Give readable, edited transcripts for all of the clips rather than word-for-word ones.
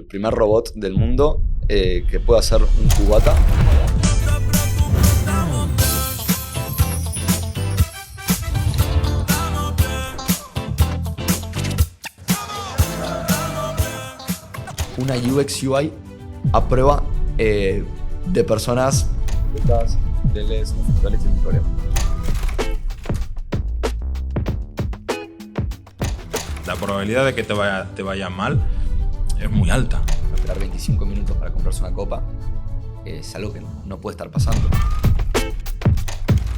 el primer robot del mundo que pueda hacer un cubata. Una UX UI a prueba de personas homosexuales sin problema. La probabilidad de que te vaya mal es muy alta. Esperar 25 minutos para comprarse una copa es algo que no puede estar pasando.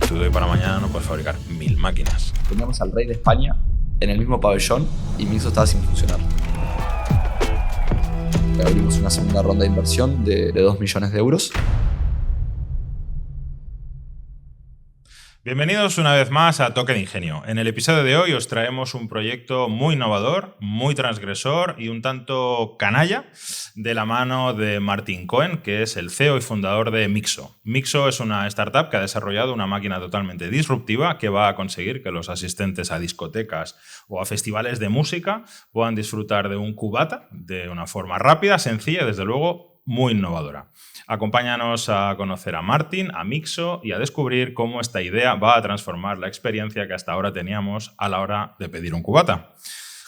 Tú de hoy para mañana no puedes fabricar 1000 máquinas. Teníamos al rey de España en el mismo pabellón y Mixo estaba sin funcionar. Abrimos una segunda ronda de inversión de 2 millones de euros. Bienvenidos una vez más a Toque de Ingenio. En el episodio de hoy os traemos un proyecto muy innovador, muy transgresor y un tanto canalla de la mano de Martin Cohen, que es el CEO y fundador de Mixo. Mixo es una startup que ha desarrollado una máquina totalmente disruptiva que va a conseguir que los asistentes a discotecas o a festivales de música puedan disfrutar de un cubata de una forma rápida, sencilla y desde luego muy innovadora. Acompáñanos a conocer a Martin, a Mixo y a descubrir cómo esta idea va a transformar la experiencia que hasta ahora teníamos a la hora de pedir un cubata.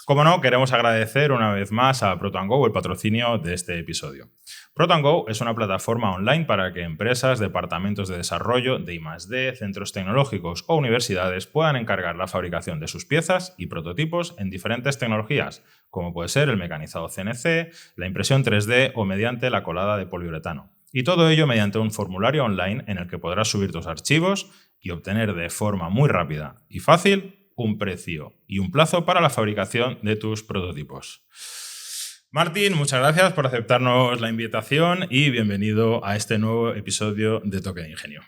Como no, queremos agradecer una vez más a Proton.go el patrocinio de este episodio. Proton.go es una plataforma online para que empresas, departamentos de desarrollo, de I+D, centros tecnológicos o universidades puedan encargar la fabricación de sus piezas y prototipos en diferentes tecnologías, como puede ser el mecanizado CNC, la impresión 3D o mediante la colada de poliuretano. Y todo ello mediante un formulario online en el que podrás subir tus archivos y obtener de forma muy rápida y fácil un precio y un plazo para la fabricación de tus prototipos. Martín, muchas gracias por aceptarnos la invitación y bienvenido a este nuevo episodio de Toque de Ingenio.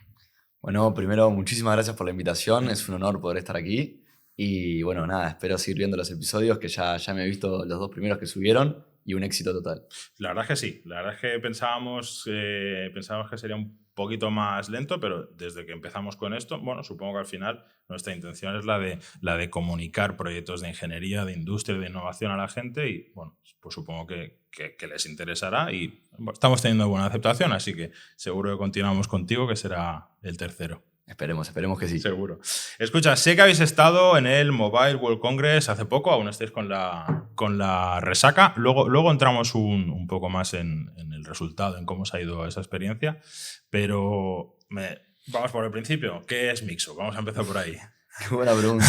Bueno, primero, muchísimas gracias por la invitación. Es un honor poder estar aquí. Y bueno, nada, espero seguir viendo los episodios, que ya me he visto los 2 primeros que subieron. Y un éxito total. La verdad es que sí. La verdad es que pensábamos que sería un poquito más lento, pero desde que empezamos con esto, bueno, supongo que al final nuestra intención es la de comunicar proyectos de ingeniería, de industria, de innovación a la gente y, bueno, pues supongo que les interesará y estamos teniendo buena aceptación, así que seguro que continuamos contigo, que será el tercero. Esperemos que sí. Seguro. Escucha, sé que habéis estado en el Mobile World Congress hace poco, aún estáis con la resaca. Luego entramos un poco más en el resultado, en cómo se ha ido esa experiencia. Pero vamos por el principio. ¿Qué es Mixo? Vamos a empezar por ahí. Qué buena pregunta.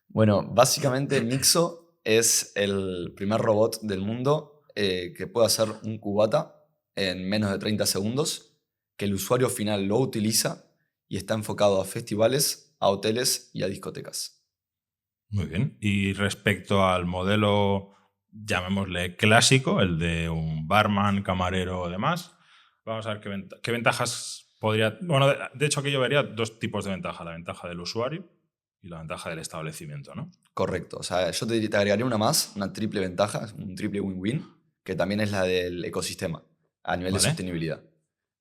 Bueno, básicamente Mixo es el primer robot del mundo que puede hacer un cubata en menos de 30 segundos, que el usuario final lo utiliza y está enfocado a festivales, a hoteles y a discotecas. Muy bien. Y respecto al modelo, llamémosle clásico, el de un barman, camarero o demás, vamos a ver qué ventajas podría... Bueno, de hecho aquí yo vería 2 tipos de ventaja. La ventaja del usuario y la ventaja del establecimiento, ¿no? Correcto. O sea, yo te agregaría una más, una triple ventaja, un triple win-win, que también es la del ecosistema a nivel de sostenibilidad.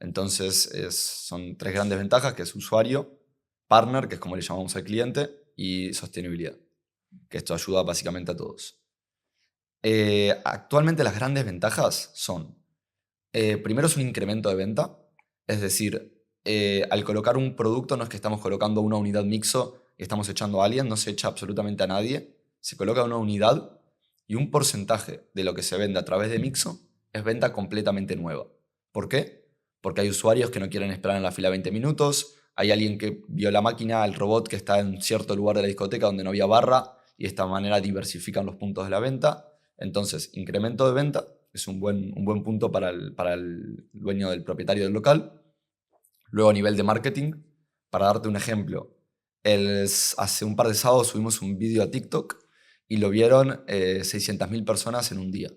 Entonces, son 3 grandes ventajas, que es usuario, partner, que es como le llamamos al cliente, y sostenibilidad, que esto ayuda básicamente a todos. Actualmente las grandes ventajas son, primero es un incremento de venta, es decir, al colocar un producto no es que estamos colocando una unidad Mixo y estamos echando a alguien, no se echa absolutamente a nadie, se coloca una unidad y un porcentaje de lo que se vende a través de Mixo es venta completamente nueva. ¿Por qué? Porque hay usuarios que no quieren esperar en la fila 20 minutos, hay alguien que vio la máquina, el robot que está en cierto lugar de la discoteca donde no había barra y de esta manera diversifican los puntos de la venta. Entonces, incremento de venta es un buen punto para el dueño del propietario del local. Luego, a nivel de marketing, para darte un ejemplo, hace un par de sábados subimos un vídeo a TikTok y lo vieron 600.000 personas en un día.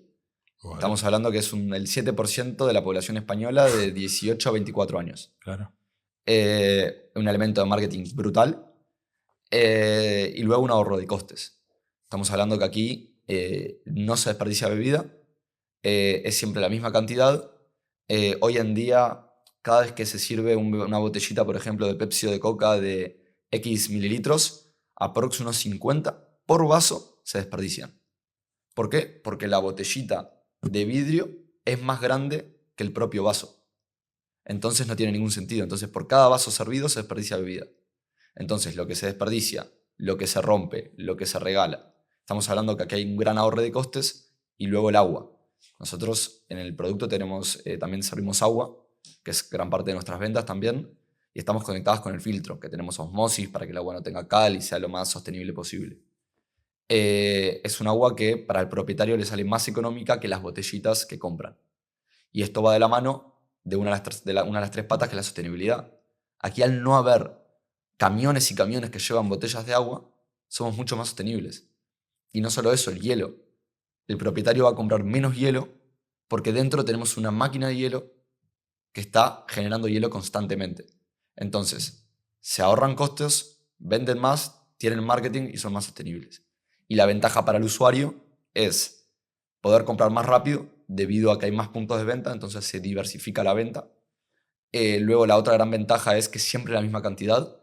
Vale. Estamos hablando que es el 7% de la población española de 18 a 24 años. Claro. Un elemento de marketing brutal. Y luego un ahorro de costes. Estamos hablando que aquí no se desperdicia bebida, es siempre la misma cantidad. Hoy en día, cada vez que se sirve una botellita, por ejemplo, de Pepsi o de Coca de X mililitros, aprox unos 50 por vaso se desperdician. ¿Por qué? Porque la botellita de vidrio es más grande que el propio vaso. Entonces no tiene ningún sentido. Entonces por cada vaso servido se desperdicia bebida. Entonces lo que se desperdicia, lo que se rompe, lo que se regala. Estamos hablando que aquí hay un gran ahorro de costes y luego el agua. Nosotros en el producto también servimos agua, que es gran parte de nuestras ventas también, y estamos conectados con el filtro, que tenemos osmosis para que el agua no tenga cal y sea lo más sostenible posible. Es un agua que para el propietario le sale más económica que las botellitas que compran. Y esto va de la mano de una de las tres patas, que es la sostenibilidad. Aquí, al no haber camiones y camiones que llevan botellas de agua, somos mucho más sostenibles. Y no solo eso, el hielo. El propietario va a comprar menos hielo porque dentro tenemos una máquina de hielo que está generando hielo constantemente. Entonces, se ahorran costos, venden más, tienen marketing y son más sostenibles. Y la ventaja para el usuario es poder comprar más rápido debido a que hay más puntos de venta, entonces se diversifica la venta. Luego la otra gran ventaja es que siempre la misma cantidad.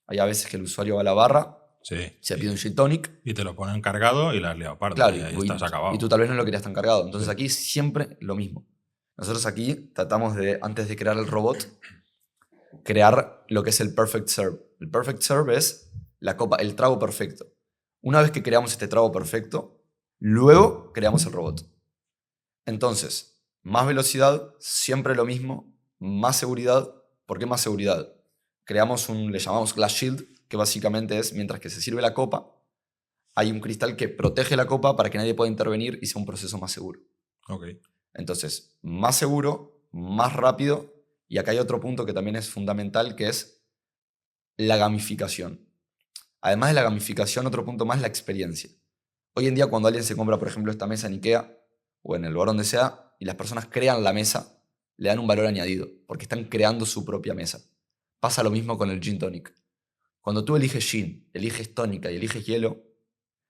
Hay a veces que el usuario va a la barra, se pide un gin tonic. Y te lo ponen cargado y la has liado parda. Claro, y ahí estás acabado. y tú tal vez no lo querías tan cargado. Entonces aquí siempre lo mismo. Nosotros aquí tratamos de, antes de crear el robot, crear lo que es el perfect serve. El perfect serve es la copa, el trago perfecto. Una vez que creamos este trago perfecto, luego creamos el robot. Entonces, más velocidad, siempre lo mismo, más seguridad. ¿Por qué más seguridad? Le llamamos Glass Shield, que básicamente es, mientras que se sirve la copa, hay un cristal que protege la copa para que nadie pueda intervenir y sea un proceso más seguro. Okay. Entonces, más seguro, más rápido, y acá hay otro punto que también es fundamental, que es la gamificación. Además de la gamificación, otro punto más, la experiencia. Hoy en día, cuando alguien se compra, por ejemplo, esta mesa en IKEA o en el lugar donde sea, y las personas crean la mesa, le dan un valor añadido, porque están creando su propia mesa. Pasa lo mismo con el gin tonic. Cuando tú eliges gin, eliges tónica y eliges hielo,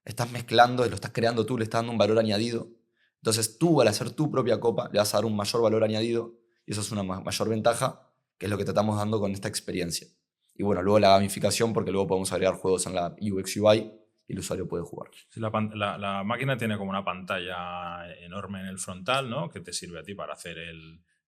estás mezclando, lo estás creando tú, le estás dando un valor añadido. Entonces tú, al hacer tu propia copa, le vas a dar un mayor valor añadido, y eso es una mayor ventaja, que es lo que te estamos dando con esta experiencia. Y bueno, luego la gamificación, porque luego podemos agregar juegos en la UX UI y el usuario puede jugar. Sí, la máquina tiene como una pantalla enorme en el frontal, ¿no? Que te sirve a ti para hacer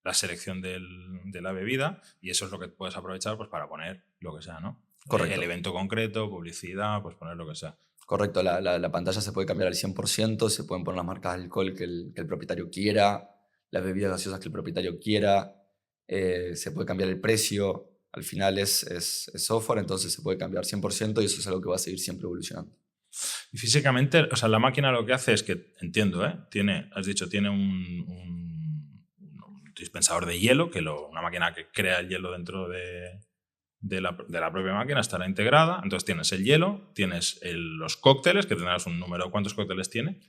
la selección de la bebida, y eso es lo que puedes aprovechar pues, para poner lo que sea, ¿no? Correcto. El evento concreto, publicidad, pues poner lo que sea. Correcto, la pantalla se puede cambiar al 100%, se pueden poner las marcas de alcohol que el propietario quiera, las bebidas gaseosas que el propietario quiera, se puede cambiar el precio. Al final es software, entonces se puede cambiar 100% y eso es algo que va a seguir siempre evolucionando. Y físicamente, o sea, la máquina lo que hace es que, entiendo, has dicho, tiene un dispensador de hielo, una máquina que crea el hielo dentro de la propia máquina, estará integrada. Entonces tienes el hielo, tienes los cócteles, que tendrás un número. ¿Cuántos cócteles tiene?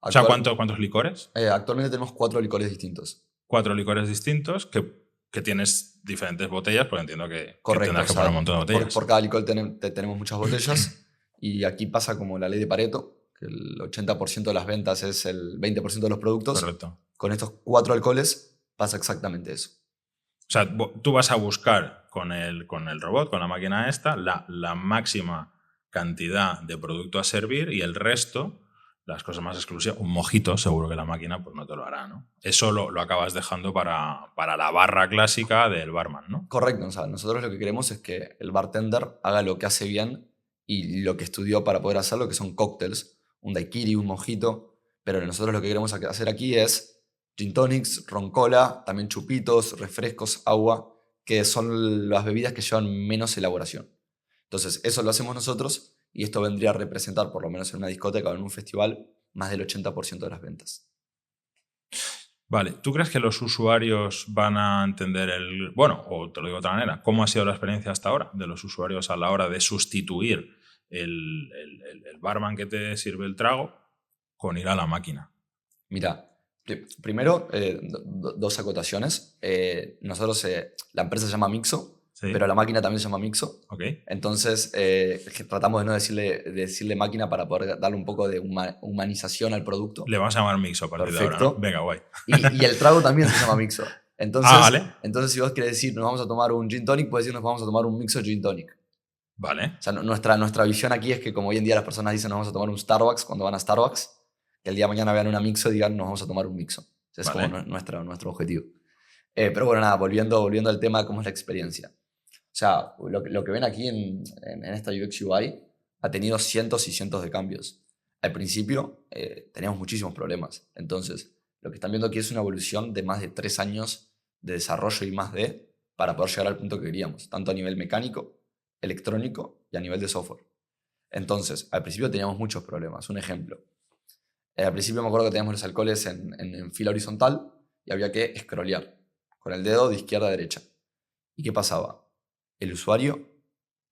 O sea, ¿cuántos licores? Actualmente tenemos 4 licores distintos. 4 licores distintos que tienes diferentes botellas, porque entiendo que tendrás que o sea, poner un montón de botellas. Por cada licor tenemos muchas botellas y aquí pasa como la ley de Pareto, que el 80% de las ventas es el 20% de los productos. Correcto. Con estos 4 alcoholes pasa exactamente eso. O sea, tú vas a buscar con el robot, con la máquina esta, la máxima cantidad de producto a servir, y el resto, las cosas más exclusivas, un mojito, seguro que la máquina pues no te lo hará, ¿no? Eso lo acabas dejando para la barra clásica del barman, ¿no? Correcto. O sea, nosotros lo que queremos es que el bartender haga lo que hace bien y lo que estudió para poder hacerlo, que son cócteles, un daiquiri, un mojito, pero nosotros lo que queremos hacer aquí es gin tonics, ron cola, también chupitos, refrescos, agua, que son las bebidas que llevan menos elaboración. Entonces, eso lo hacemos nosotros y esto vendría a representar, por lo menos en una discoteca o en un festival, más del 80% de las ventas. Vale, ¿tú crees que los usuarios van a entender bueno, o te lo digo de otra manera, cómo ha sido la experiencia hasta ahora de los usuarios a la hora de sustituir el barman que te sirve el trago con ir a la máquina? Mira, primero, 2 acotaciones. Nosotros, la empresa se llama Mixo, ¿Sí? Pero la máquina también se llama Mixo. Okay. Entonces, tratamos de no decirle máquina para poder darle un poco de humanización al producto. Le vamos a llamar Mixo a partir de ahora, ¿no? Venga, guay. Y el trago también se llama Mixo. Entonces, vale. Entonces, si vos querés decir nos vamos a tomar un gin tonic, puedes decir nos vamos a tomar un Mixo gin tonic. Vale. O sea, nuestra visión aquí es que, como hoy en día las personas dicen nos vamos a tomar un Starbucks cuando van a Starbucks, que el día de mañana vean una Mixo y digan nos vamos a tomar un Mixo. Ese es Vale. como nuestro objetivo. Pero bueno, nada, volviendo al tema, ¿cómo es la experiencia? O sea, lo que ven aquí en esta UX UI ha tenido cientos y cientos de cambios. Al principio teníamos muchísimos problemas. Entonces, lo que están viendo aquí es una evolución de más de 3 años de desarrollo y más de para poder llegar al punto que queríamos, tanto a nivel mecánico, electrónico y a nivel de software. Entonces, al principio teníamos muchos problemas. Un ejemplo. Al principio me acuerdo que teníamos los alcoholes en fila horizontal y había que scrollear con el dedo de izquierda a derecha. ¿Y qué pasaba? El usuario,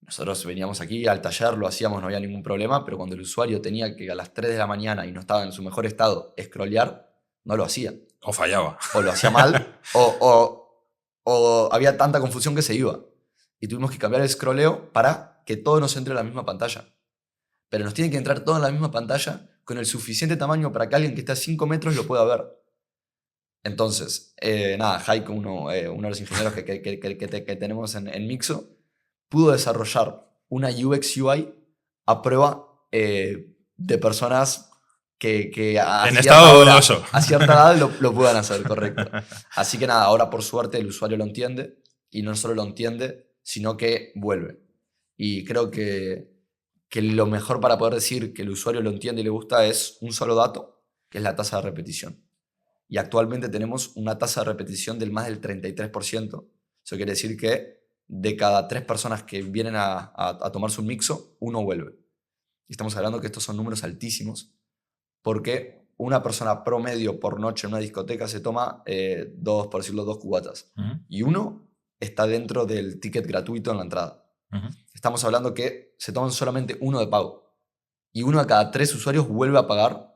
nosotros veníamos aquí al taller, lo hacíamos, no había ningún problema, pero cuando el usuario tenía que a las 3 de la mañana y no estaba en su mejor estado scrollear, no lo hacía. O fallaba. O lo hacía mal, o había tanta confusión que se iba. Y tuvimos que cambiar el scrolleo para que todo nos entre en la misma pantalla. Pero nos tiene que entrar todo en la misma pantalla con el suficiente tamaño para que alguien que esté a 5 metros lo pueda ver. Entonces, nada, Heiko, uno de los ingenieros que tenemos en Mixo, pudo desarrollar una UX UI a prueba de personas que En estado dudoso. a cierta edad lo puedan hacer, correcto. Así que nada, ahora por suerte el usuario lo entiende y no solo lo entiende, sino que vuelve. Y creo que lo mejor para poder decir que el usuario lo entiende y le gusta es un solo dato, que es la tasa de repetición. Y actualmente tenemos una tasa de repetición del más del 33%. Eso quiere decir que de cada 3 personas que vienen a tomarse un mixo, uno vuelve. Y estamos hablando que estos son números altísimos, porque una persona promedio por noche en una discoteca se toma por decirlo, 2 cubatas. Y uno está dentro del ticket gratuito en la entrada. Estamos hablando que se toman solamente uno de pago. Y uno de cada 3 usuarios vuelve a pagar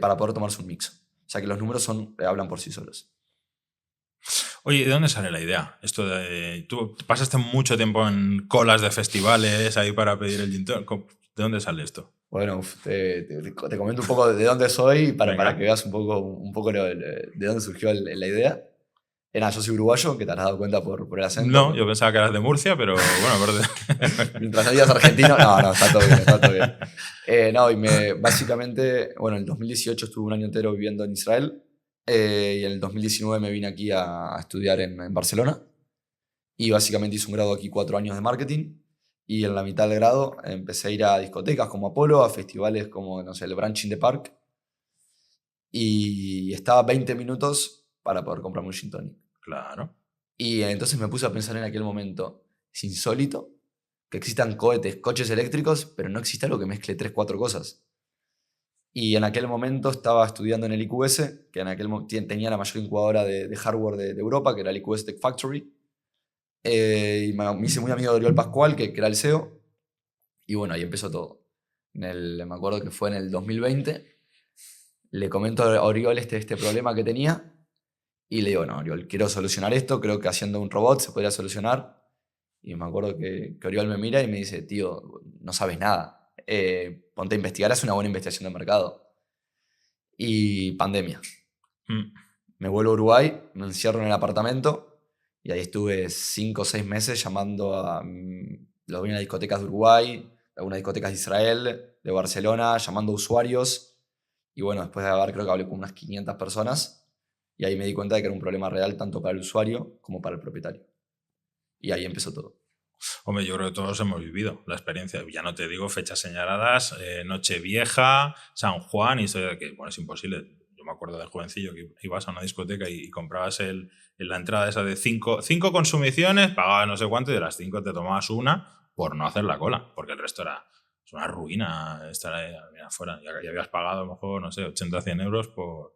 para poder tomarse un mixo. O sea que los números hablan por sí solos. Oye, ¿de dónde sale la idea? Esto tú pasaste mucho tiempo en colas de festivales ahí para pedir el gin tonic. ¿De dónde sale esto? Bueno, te comento un poco de dónde soy para que veas un poco de dónde surgió la idea. Yo soy uruguayo, que te has dado cuenta por el acento. No, yo pensaba que eras de Murcia, pero bueno, mientras no digas argentino, no, está todo bien. Básicamente, bueno, en el 2018 estuve un año entero viviendo en Israel y en el 2019 me vine aquí a estudiar en Barcelona y básicamente hice un grado aquí 4 años de marketing y en la mitad del grado empecé a ir a discotecas como Apolo, a festivales como, no sé, el Brunch in the Park y estaba 20 minutos para poder comprarme un gin tonic. Claro. Y entonces me puse a pensar en aquel momento, es insólito que existan coches eléctricos, pero no existe algo que mezcle 3-4 cosas. Y en aquel momento estaba estudiando en el IQS, que en aquel momento tenía la mayor incubadora de hardware de Europa, que era el IQS Tech Factory. Y me hice muy amigo de Oriol Pascual, que era el CEO. Y bueno, ahí empezó todo. Me acuerdo que fue en el 2020. Le comento a Oriol este problema que tenía. Y le digo, no, Oriol, quiero solucionar esto. Creo que haciendo un robot se podría solucionar. Y me acuerdo que Oriol me mira y me dice, tío, no sabes nada. Ponte a investigar, haz una buena investigación de mercado. Y pandemia. Me vuelvo a Uruguay, me encierro en el apartamento y ahí estuve 5 o 6 meses llamando a algunas discotecas de Uruguay, algunas discotecas de Israel, de Barcelona, llamando a usuarios. Y bueno, después de creo que hablé con unas 500 personas y ahí me di cuenta de que era un problema real tanto para el usuario como para el propietario. Y ahí empezó todo. Hombre, yo creo que todos hemos vivido la experiencia. Ya no te digo fechas señaladas, Nochevieja, San Juan, y eso de que, bueno, es imposible. Yo me acuerdo de jovencillo que ibas a una discoteca y comprabas la entrada esa de 5 consumiciones, pagabas no sé cuánto y de las 5 te tomabas una por no hacer la cola, porque el resto es una ruina estar ahí afuera. Ya habías pagado a lo mejor, no sé, 80 o 100 euros por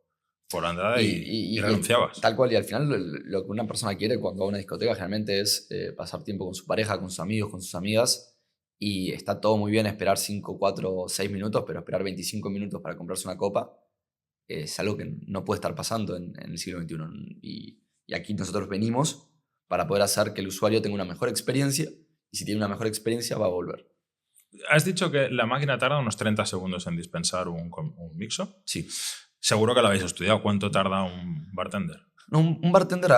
la entrada y renunciabas. Tal cual, y al final lo que una persona quiere cuando va a una discoteca generalmente es pasar tiempo con su pareja, con sus amigos, con sus amigas, y está todo muy bien esperar 5, 4, 6 minutos, pero esperar 25 minutos para comprarse una copa es algo que no puede estar pasando en el siglo XXI. Y aquí nosotros venimos para poder hacer que el usuario tenga una mejor experiencia, y si tiene una mejor experiencia va a volver. Has dicho que la máquina tarda unos 30 segundos en dispensar un mixo. Sí. Seguro que lo habéis estudiado. ¿Cuánto tarda un bartender? No, un bartender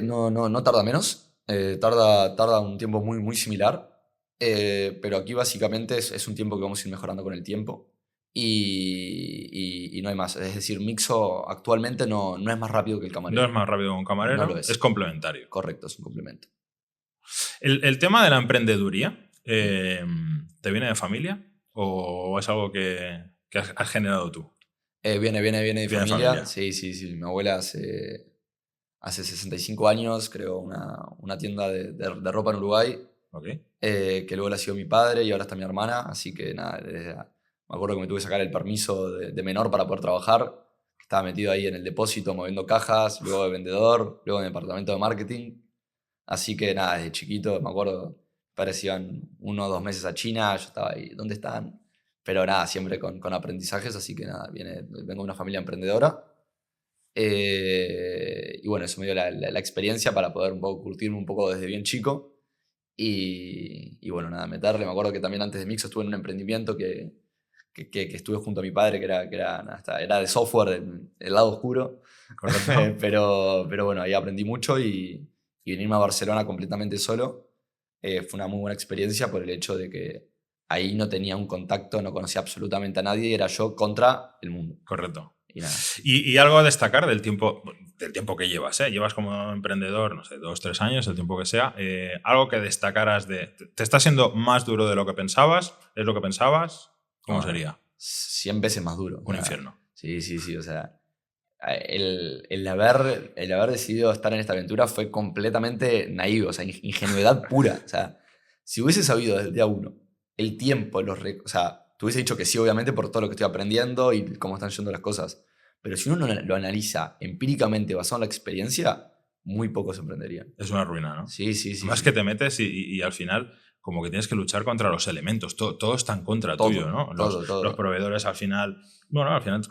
no tarda menos, tarda un tiempo muy, muy similar, pero aquí básicamente es un tiempo que vamos a ir mejorando con el tiempo y no hay más. Es decir, Mixo actualmente no es más rápido que el camarero. No es más rápido que un camarero, No lo es. Es complementario. Correcto, es un complemento. El tema de la emprendeduría, ¿te viene de familia o es algo que has generado tú? Viene de Viene de familia. familia. Sí. Mi abuela hace 65 años creó una tienda de ropa en Uruguay, Ok. que luego la siguió mi padre y ahora está mi hermana. Así que nada, me acuerdo que me tuve que sacar el permiso de menor para poder trabajar. Estaba metido ahí en el depósito moviendo cajas, luego de vendedor, luego en el departamento de marketing. Así que nada, desde chiquito, me acuerdo, parecían 1 o 2 meses a China, yo estaba ahí, ¿dónde están? Pero nada, siempre con aprendizajes, así que nada, vengo de una familia emprendedora. Y bueno, eso me dio la experiencia para poder un poco curtirme un poco desde bien chico. Y bueno, nada, meterle. Me acuerdo que también antes de Mixo estuve en un emprendimiento que estuve junto a mi padre, que era de software, el lado oscuro. Correcto. pero bueno, ahí aprendí mucho y venirme a Barcelona completamente solo fue una muy buena experiencia por el hecho de que ahí no tenía un contacto, no conocía absolutamente a nadie, era yo contra el mundo. Correcto. Y nada. Y algo a destacar del tiempo que llevas, ¿eh? Llevas como emprendedor, no sé, 2, 3 años, el tiempo que sea. Algo que destacaras ¿Te está siendo más duro de lo que pensabas? ¿Es lo que pensabas? ¿Cómo No, sería? 100 veces más duro. Un infierno. Sí, o sea, el haber decidido estar en esta aventura fue completamente naivo, o sea, ingenuidad pura. O sea, si hubiese sabido desde el día 1 el tiempo, o sea, te hubiese dicho que sí, obviamente, por todo lo que estoy aprendiendo y cómo están yendo las cosas. Pero si uno lo analiza empíricamente basado en la experiencia, muy pocos emprenderían. Es una ruina, ¿no? Sí. Más que te metes y al final como que tienes que luchar contra los elementos. Todo está en contra Todo, tuyo, ¿no? todo. Los proveedores al final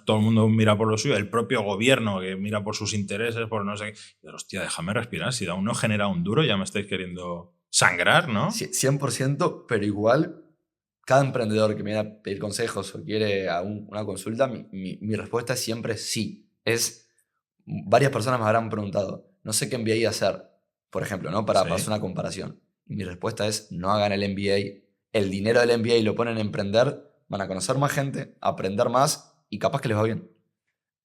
todo el mundo mira por lo suyo, el propio gobierno que mira por sus intereses, por no sé qué. Y, hostia, déjame respirar, si aún no genera un duro ya me estáis queriendo sangrar, ¿no? 100%, pero igual cada emprendedor que me viene a pedir consejos o quiere una consulta, mi respuesta siempre es sí. Varias personas me habrán preguntado, no sé qué MBA hacer, por ejemplo, ¿no? Para Sí. hacer una comparación. Y mi respuesta es, no hagan el MBA. El dinero del MBA lo ponen en emprender, van a conocer más gente, aprender más y capaz que les va bien.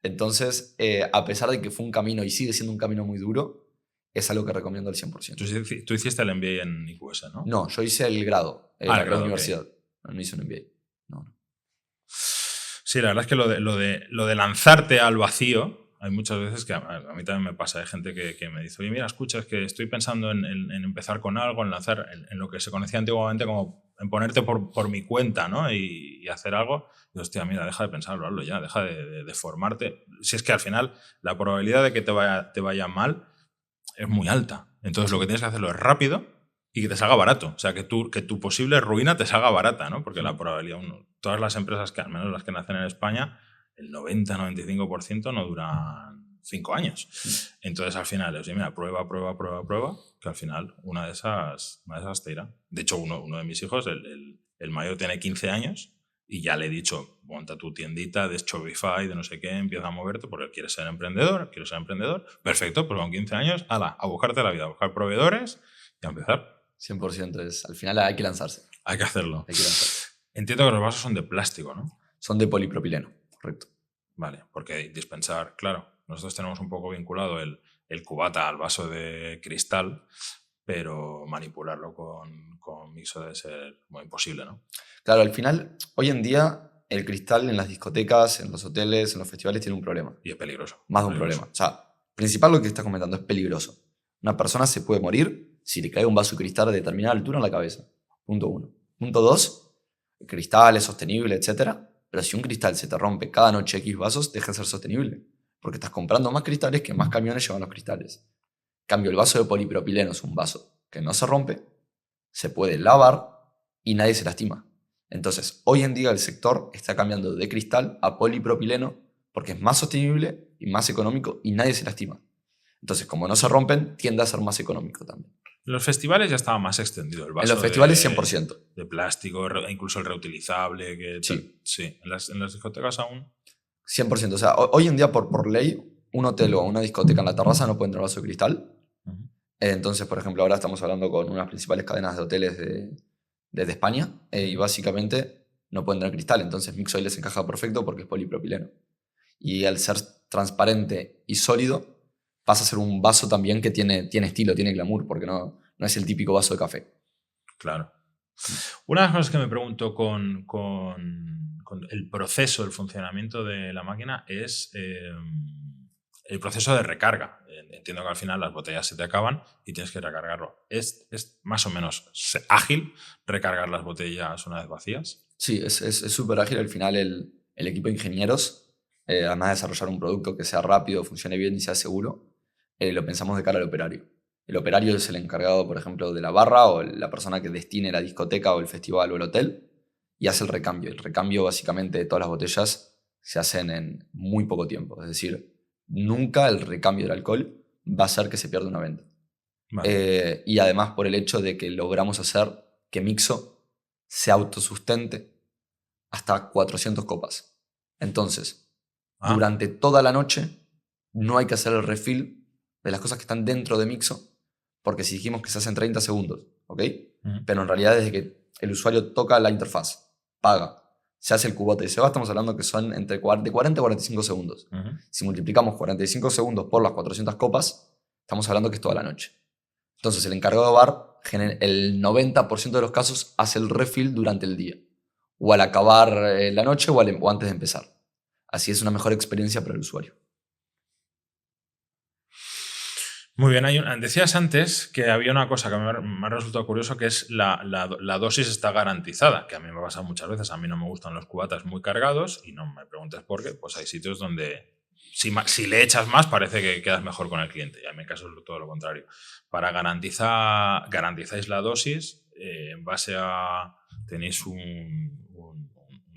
Entonces, a pesar de que fue un camino y sigue siendo un camino muy duro, es algo que recomiendo al 100%. Tú hiciste el MBA en IQS, ¿no? No, yo hice el grado en el la grado, universidad. No hice un MBA. No. Sí, la verdad es que lo de lanzarte al vacío, hay muchas veces que a mí también me pasa. Hay gente que me dice, oye, mira, escucha, es que estoy pensando en empezar con algo, en lanzar en lo que se conocía antiguamente como en ponerte por mi cuenta, ¿no? Y hacer algo. Y hostia, mira, deja de pensarlo, hazlo ya, deja de formarte. Si es que al final la probabilidad de que te vaya mal es muy alta. Entonces lo que tienes que hacerlo es rápido y que te salga barato. O sea, que tu posible ruina te salga barata, ¿no? Porque la probabilidad, todas las empresas, que al menos las que nacen en España, el 90-95% no duran 5 años. Entonces al final, oye, mira, prueba, que al final una de esas te irá. De hecho, uno de mis hijos, el mayor, tiene 15 años y ya le he dicho, monta tu tiendita de Shopify, de no sé qué, empieza a moverte porque quieres ser emprendedor. Perfecto, pues con 15 años, a buscarte la vida, a buscar proveedores y a empezar. 100%, al final hay que lanzarse. Hay que hacerlo. Hay que lanzarse. Entiendo que los vasos son de plástico, ¿no? Son de polipropileno, correcto. Vale, porque dispensar, claro, nosotros tenemos un poco vinculado el cubata al vaso de cristal, pero manipularlo con Mixo debe ser muy imposible, ¿no? Claro, al final, hoy en día, el cristal en las discotecas, en los hoteles, en los festivales tiene un problema. Y es peligroso. Más de un problema. O sea, principal lo que estás comentando, es peligroso. Una persona se puede morir si le cae un vaso de cristal de determinada altura en la cabeza. Punto 1. Punto 2, el cristal es sostenible, etc. Pero si un cristal se te rompe cada noche X vasos, deja de ser sostenible. Porque estás comprando más cristales que más camiones llevan los cristales. En cambio, el vaso de polipropileno es un vaso que no se rompe, se puede lavar y nadie se lastima. Entonces, hoy en día el sector está cambiando de cristal a polipropileno porque es más sostenible y más económico y nadie se lastima. Entonces, como no se rompen, tiende a ser más económico también. En los festivales ya estaba más extendido el vaso. En los festivales 100%. De plástico, incluso el reutilizable. Sí. En las discotecas aún. 100%. O sea, hoy en día por ley, un hotel o una discoteca en la terraza no puede tener vaso de cristal. Entonces, por ejemplo, ahora estamos hablando con unas principales cadenas de hoteles de España y básicamente no pueden tener cristal, entonces Mixo ahí les encaja perfecto porque es polipropileno. Y al ser transparente y sólido, pasa a ser un vaso también que tiene estilo, tiene glamour, porque no es el típico vaso de café. Claro. Una de las cosas que me pregunto con el proceso, el funcionamiento de la máquina es el proceso de recarga. Entiendo que al final las botellas se te acaban y tienes que recargarlo. ¿Es más o menos ágil recargar las botellas una vez vacías? Sí, es súper ágil. Al final el equipo de ingenieros, además de desarrollar un producto que sea rápido, funcione bien y sea seguro, lo pensamos de cara al operario. El operario es el encargado, por ejemplo, de la barra o la persona que destine la discoteca o el festival o el hotel y hace el recambio. El recambio básicamente de todas las botellas se hacen en muy poco tiempo. Es decir, nunca el recambio del alcohol va a hacer que se pierda una venta. Vale. Y además por el hecho de que logramos hacer que Mixo se autosustente hasta 400 copas. Entonces, durante toda la noche no hay que hacer el refill de las cosas que están dentro de Mixo, porque si dijimos que se hace en 30 segundos, ¿ok? Pero en realidad desde que el usuario toca la interfaz, paga, se hace el cubote y se va, estamos hablando que son entre 40 y 45 segundos. Si multiplicamos 45 segundos por las 400 copas, estamos hablando que es toda la noche. Entonces el encargado de bar, el 90% de los casos, hace el refill durante el día. O al acabar la noche o antes de empezar. Así es una mejor experiencia para el usuario. Muy bien, decías antes que había una cosa que me ha resultado curioso, que es la dosis está garantizada, que a mí me pasa muchas veces. A mí no me gustan los cubatas muy cargados y no me preguntes por qué, pues hay sitios donde si le echas más parece que quedas mejor con el cliente, y en mi caso es todo lo contrario. Para garantizáis la dosis en base a... tenéis un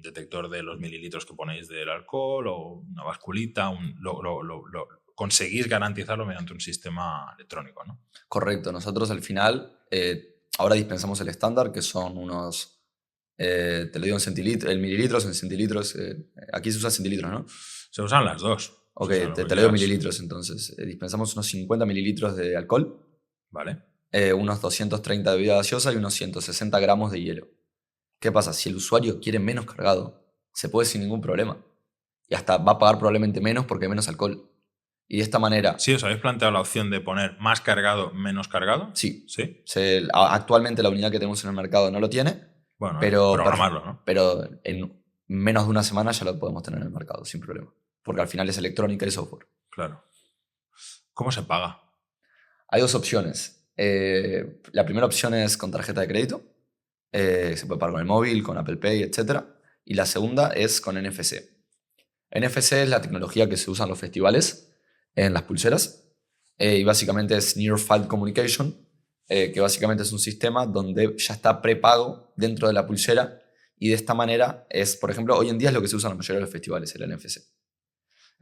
detector de los mililitros que ponéis del alcohol o una basculita, conseguís garantizarlo mediante un sistema electrónico, ¿no? Correcto. Nosotros al final, ahora dispensamos el estándar, que son unos, te lo digo en centilitros, en mililitros, en centilitros. Aquí se usa centilitros, ¿no? Se usan las dos. Ok, te lo digo en mililitros entonces. Dispensamos unos 50 mililitros de alcohol. Vale. Unos 230 de bebida gaseosa y unos 160 gramos de hielo. ¿Qué pasa? Si el usuario quiere menos cargado, se puede sin ningún problema. Y hasta va a pagar probablemente menos porque hay menos alcohol. Y de esta manera... ¿Sí os habéis planteado la opción de poner más cargado, menos cargado? Sí. ¿Sí? Actualmente la unidad que tenemos en el mercado no lo tiene. Bueno, pero programarlo, ¿no? Pero en menos de una semana ya lo podemos tener en el mercado, sin problema. Porque al final es electrónica y software. Claro. ¿Cómo se paga? Hay dos opciones. La primera opción es con tarjeta de crédito. Se puede pagar con el móvil, con Apple Pay, etc. Y la segunda es con NFC. NFC es la tecnología que se usa en los festivales, en las pulseras. Y básicamente es Near Field Communication, que básicamente es un sistema donde ya está prepago dentro de la pulsera. Y de esta manera es, por ejemplo, hoy en día es lo que se usa en la mayoría de los festivales, el NFC.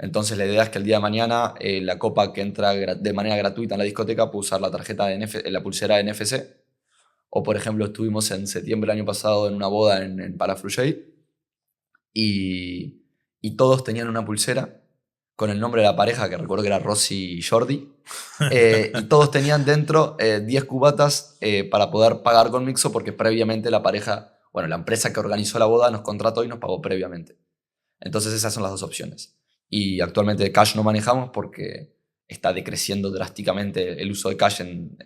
Entonces la idea es que el día de mañana la copa que entra de manera gratuita en la discoteca puede usar la tarjeta de la pulsera NFC. O por ejemplo estuvimos en septiembre del año pasado en una boda en Palafrugell y todos tenían una pulsera con el nombre de la pareja, que recuerdo que era Rosy y Jordi. Y todos tenían dentro 10 cubatas para poder pagar con Mixo porque previamente la pareja, bueno, la empresa que organizó la boda nos contrató y nos pagó previamente. Entonces esas son las dos opciones. Y actualmente cash no manejamos porque está decreciendo drásticamente el uso de cash en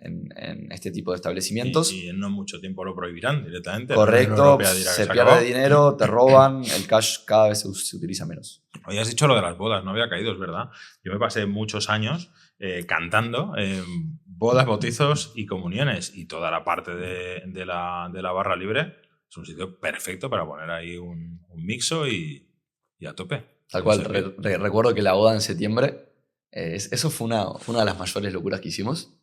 este tipo de establecimientos. Y en no mucho tiempo lo prohibirán directamente. Correcto, se pierde dinero, te roban, el cash cada vez se utiliza menos. Hoy has dicho lo de las bodas, no había caído, es verdad. Yo me pasé muchos años cantando bodas, bautizos y comuniones, y toda la parte de la barra libre es un sitio perfecto para poner ahí un Mixo y a tope. Tal cual, recuerdo que la boda en septiembre, eso fue una de las mayores locuras que hicimos,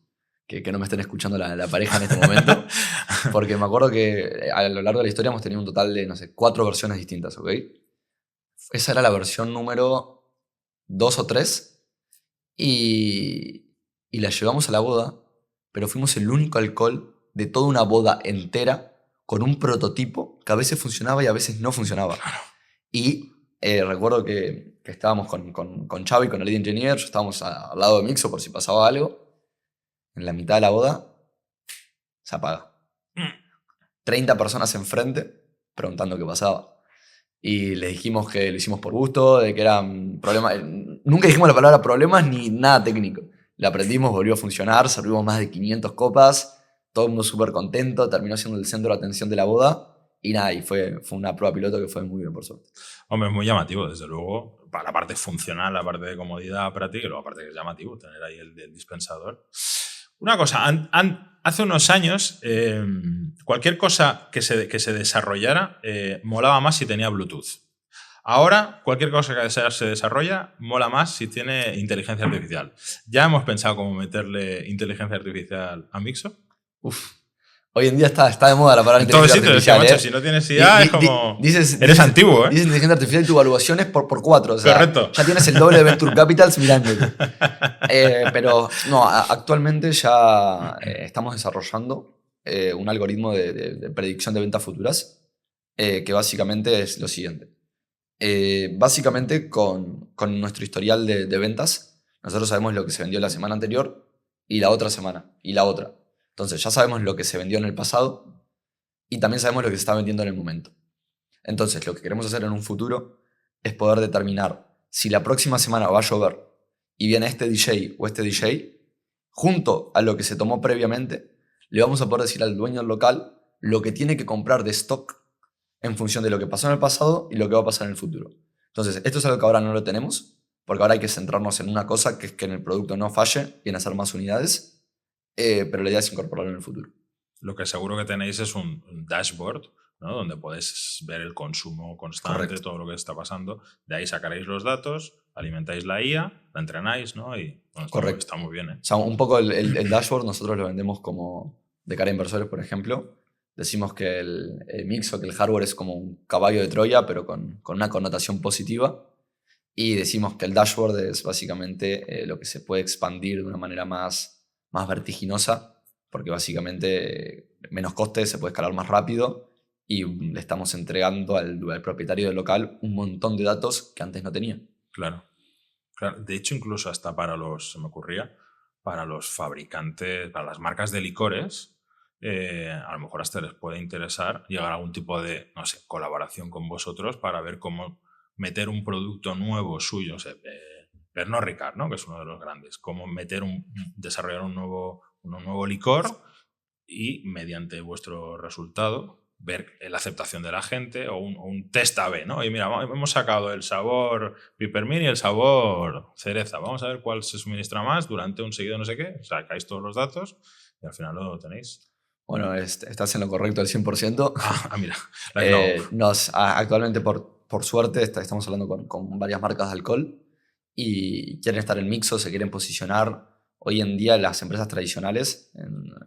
que no me estén escuchando la pareja en este momento, porque me acuerdo que a lo largo de la historia hemos tenido un total de, no sé, 4 versiones distintas, ¿ok? Esa era la versión número 2 o 3 y la llevamos a la boda, pero fuimos el único alcohol de toda una boda entera con un prototipo que a veces funcionaba y a veces no funcionaba. Y recuerdo que estábamos con Xavi, con el lead engineer, estábamos al lado de Mixo por si pasaba algo. En la mitad de la boda se apaga. 30 personas enfrente preguntando qué pasaba. Y les dijimos que lo hicimos por gusto, de que eran problemas. Nunca dijimos la palabra problemas ni nada técnico. La aprendimos, volvió a funcionar, servimos más de 500 copas, todo el mundo súper contento, terminó siendo el centro de atención de la boda. Y nada, y fue una prueba piloto que fue muy bien, por suerte. Hombre, es muy llamativo, desde luego, para la parte funcional, la parte de comodidad para ti, y luego aparte que es llamativo tener ahí el dispensador. Una cosa, hace unos años, cualquier cosa que se desarrollara molaba más si tenía Bluetooth. Ahora, cualquier cosa que se desarrolla mola más si tiene inteligencia artificial. ¿Ya hemos pensado cómo meterle inteligencia artificial a Mixo? Uf. Hoy en día está de moda la palabra En todos inteligencia sitios, artificial, macho, si no tienes IA es como... Eres dices, antiguo, ¿eh? Dices inteligencia artificial y tu evaluación es por 4. O sea, Correcto. ya tienes el doble de Venture Capitals mirándote. Pero no, actualmente ya estamos desarrollando un algoritmo de predicción de ventas futuras que básicamente es lo siguiente. Básicamente con nuestro historial de ventas, nosotros sabemos lo que se vendió la semana anterior y la otra semana y la otra. Entonces ya sabemos lo que se vendió en el pasado y también sabemos lo que se está vendiendo en el momento. Entonces lo que queremos hacer en un futuro es poder determinar si la próxima semana va a llover y viene este DJ o este DJ, junto a lo que se tomó previamente, le vamos a poder decir al dueño del local lo que tiene que comprar de stock en función de lo que pasó en el pasado y lo que va a pasar en el futuro. Entonces, esto es algo que ahora no lo tenemos, porque ahora hay que centrarnos en una cosa, que es que en el producto no falle y en hacer más unidades, pero la idea es incorporarlo en el futuro. Lo que seguro que tenéis es un dashboard, ¿no? Donde podéis ver el consumo constante, Correcto. todo lo que está pasando. De ahí sacaréis los datos, alimentáis la IA, la entrenáis, ¿no? Y bueno, Correcto. Está muy bien, ¿eh? O sea, un poco el dashboard nosotros lo vendemos como de cara a inversores, por ejemplo. Decimos que el Mixo, que el hardware es como un caballo de Troya, pero con una connotación positiva. Y decimos que el dashboard es básicamente lo que se puede expandir de una manera más vertiginosa, porque básicamente menos costes, se puede escalar más rápido y le estamos entregando al propietario del local un montón de datos que antes no tenía. Claro. De hecho, incluso hasta se me ocurría, para los fabricantes, para las marcas de licores, a lo mejor hasta les puede interesar llegar a algún tipo de, no sé, colaboración con vosotros para ver cómo meter un producto nuevo suyo, o sea, Pernod Ricard, ¿no? Que es uno de los grandes, cómo desarrollar un nuevo licor y mediante vuestro resultado ver la aceptación de la gente o un test A/B, ¿no? Y mira, hemos sacado el sabor Pipermint y el sabor cereza. Vamos a ver cuál se suministra más durante un seguido no sé qué. Sacáis todos los datos y al final lo tenéis. Bueno, estás en lo correcto al 100%. Mira. Actualmente, por suerte, estamos hablando con varias marcas de alcohol y quieren estar en Mixo, se quieren posicionar. Hoy en día las empresas tradicionales,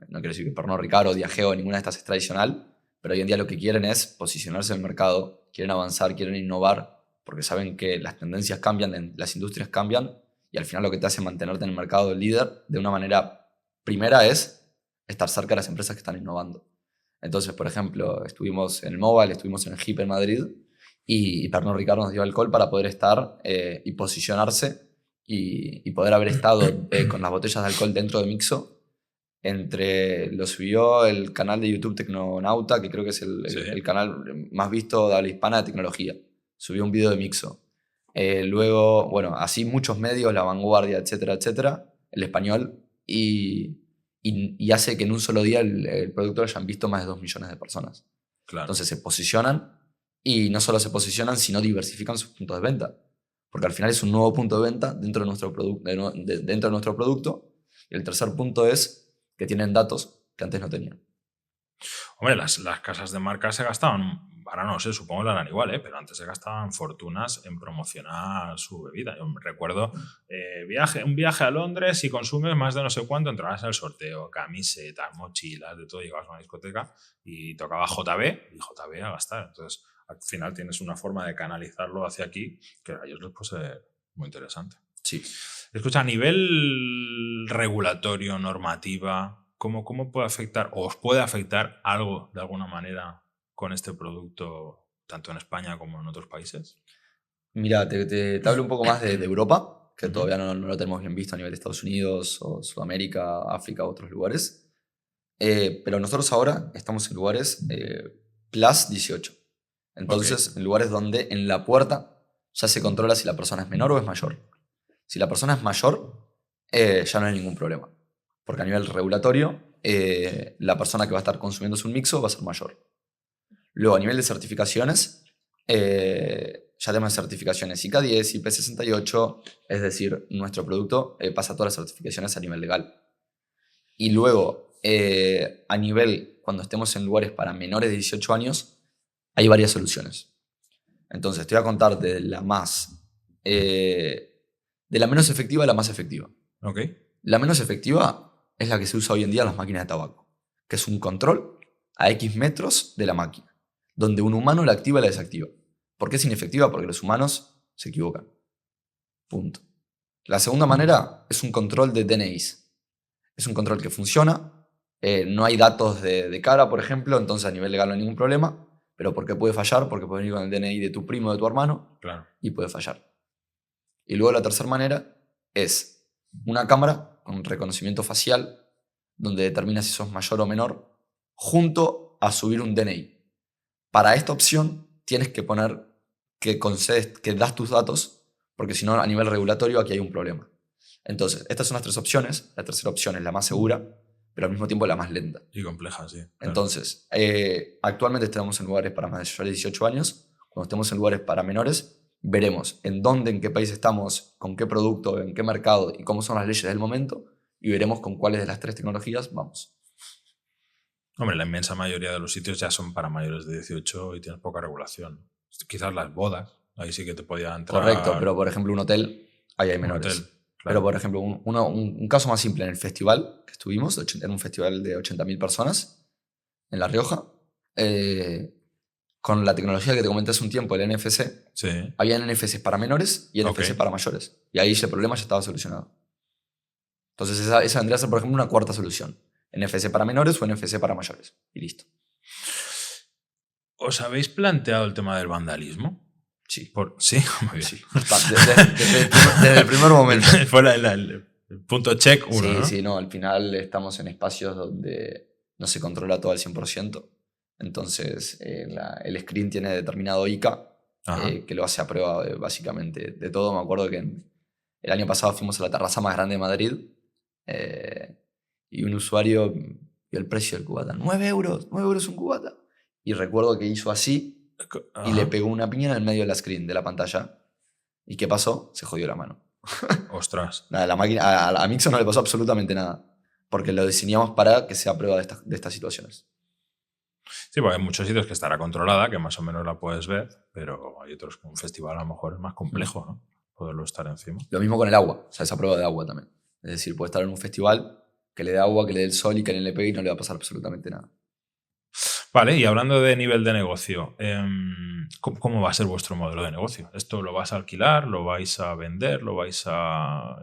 no quiero decir que Pernod Ricard o Diageo, ninguna de estas es tradicional, pero hoy en día lo que quieren es posicionarse en el mercado, quieren avanzar, quieren innovar, porque saben que las tendencias cambian, las industrias cambian, y al final lo que te hace mantenerte en el mercado líder de una manera primera es estar cerca de las empresas que están innovando. Entonces, por ejemplo, estuvimos en el Mobile, estuvimos en el HIP en Madrid, y Pernod Ricard nos dio alcohol para poder estar y posicionarse y poder haber estado con las botellas de alcohol dentro de Mixo. Lo subió el canal de YouTube Tecnonauta, que creo que es el canal más visto de habla hispana de tecnología. Subió un video de Mixo. Luego, bueno, así muchos medios, La Vanguardia, etcétera, etcétera, el español, y hace que en un solo día el producto lo hayan visto más de 2 millones de personas. Claro. Entonces se posicionan y no solo se posicionan, sino diversifican sus puntos de venta. Porque al final es un nuevo punto de venta dentro de nuestro producto. Y el tercer punto es que tienen datos que antes no tenían. Hombre, las casas de marca se gastaban, ahora no sé, supongo que lo harán igual, pero antes se gastaban fortunas en promocionar su bebida. Yo me recuerdo un viaje a Londres, si consumes más de no sé cuánto, entrabas en el sorteo, camisetas, mochilas, de todo, llegabas a una discoteca y tocaba JB y JB a gastar. Entonces, al final tienes una forma de canalizarlo hacia aquí que a ellos les puede ser muy interesante. Sí. Escucha, a nivel regulatorio, normativa, ¿cómo puede afectar o os puede afectar algo de alguna manera con este producto, tanto en España como en otros países? Mira, te hablo un poco más de Europa, que todavía no lo tenemos bien visto a nivel de Estados Unidos o Sudamérica, África u otros lugares. Pero nosotros ahora estamos en lugares plus 18. Entonces, en lugares donde en la puerta ya se controla si la persona es menor o es mayor. Si la persona es mayor, ya no hay ningún problema. Porque a nivel regulatorio, la persona que va a estar consumiendo un mixo va a ser mayor. Luego, a nivel de certificaciones, ya tenemos certificaciones ICA 10, IP 68, es decir, nuestro producto pasa todas las certificaciones a nivel legal. Y luego, a nivel, cuando estemos en lugares para menores de 18 años, hay varias soluciones. Entonces, te voy a contar de la menos efectiva a la más efectiva. Ok. La menos efectiva es la que se usa hoy en día en las máquinas de tabaco, que es un control a X metros de la máquina, donde un humano la activa y la desactiva. ¿Por qué es inefectiva? Porque los humanos se equivocan. Punto. La segunda manera es un control de DNIs. Es un control que funciona, no hay datos de cara, por ejemplo, entonces a nivel legal no hay ningún problema, pero ¿por qué puede fallar? Porque puede venir con el DNI de tu primo o de tu hermano, Claro. y puede fallar. Y luego la tercera manera es una cámara con reconocimiento facial, donde determina si sos mayor o menor, junto a subir un DNI. Para esta opción tienes que poner que concedes, que das tus datos, porque si no, a nivel regulatorio aquí hay un problema. Entonces, estas son las tres opciones. La tercera opción es la más segura, pero al mismo tiempo la más lenta. Y compleja, sí. Claro. Entonces, actualmente estamos en lugares para mayores de 18 años. Cuando estemos en lugares para menores, veremos en dónde, en qué país estamos, con qué producto, en qué mercado y cómo son las leyes del momento, y veremos con cuáles de las tres tecnologías vamos. Hombre, la inmensa mayoría de los sitios ya son para mayores de 18 y tienes poca regulación. Quizás las bodas, ahí sí que te podía entrar. Correcto, pero por ejemplo un hotel, ahí hay menores. Hotel, claro. Pero por ejemplo, un caso más simple, en el festival que estuvimos, en un festival de 80.000 personas en La Rioja, con la tecnología que te comenté hace un tiempo, el NFC, Sí. había NFCs para menores y NFC Ok. para mayores. Y ahí el problema ya estaba solucionado. Entonces esa vendría a ser, por ejemplo, una cuarta solución. NFC para menores o NFC para mayores. Y listo. ¿Os habéis planteado el tema del vandalismo? Sí. Sí, muy bien. Sí. Desde el primer momento. Fue el punto check 1, Sí, ¿no? sí, no. Al final estamos en espacios donde no se controla todo al 100%. Entonces, el screen tiene determinado ICA que lo hace a prueba básicamente de todo. Me acuerdo que el año pasado fuimos a la terraza más grande de Madrid y un usuario vio el precio del cubata. 9 euros un cubata. Y recuerdo que hizo así y le pegó una piña en el medio de la screen, de la pantalla. ¿Y qué pasó? Se jodió la mano. Ostras. Nada, la máquina, a Mixo no le pasó absolutamente nada. Porque lo diseñamos para que sea prueba de estas situaciones. Sí, porque hay muchos sitios que estará controlada, que más o menos la puedes ver, pero hay otros que un festival a lo mejor es más complejo, ¿no? Poderlo estar encima. Lo mismo con el agua, o sea, esa prueba de agua también. Es decir, puede estar en un festival, que le dé agua, que le dé el sol y que le pegue y no le va a pasar absolutamente nada. Vale, y hablando de nivel de negocio, ¿cómo va a ser vuestro modelo de negocio? ¿Esto lo vais a alquilar? ¿Lo vais a vender? ¿Lo vais a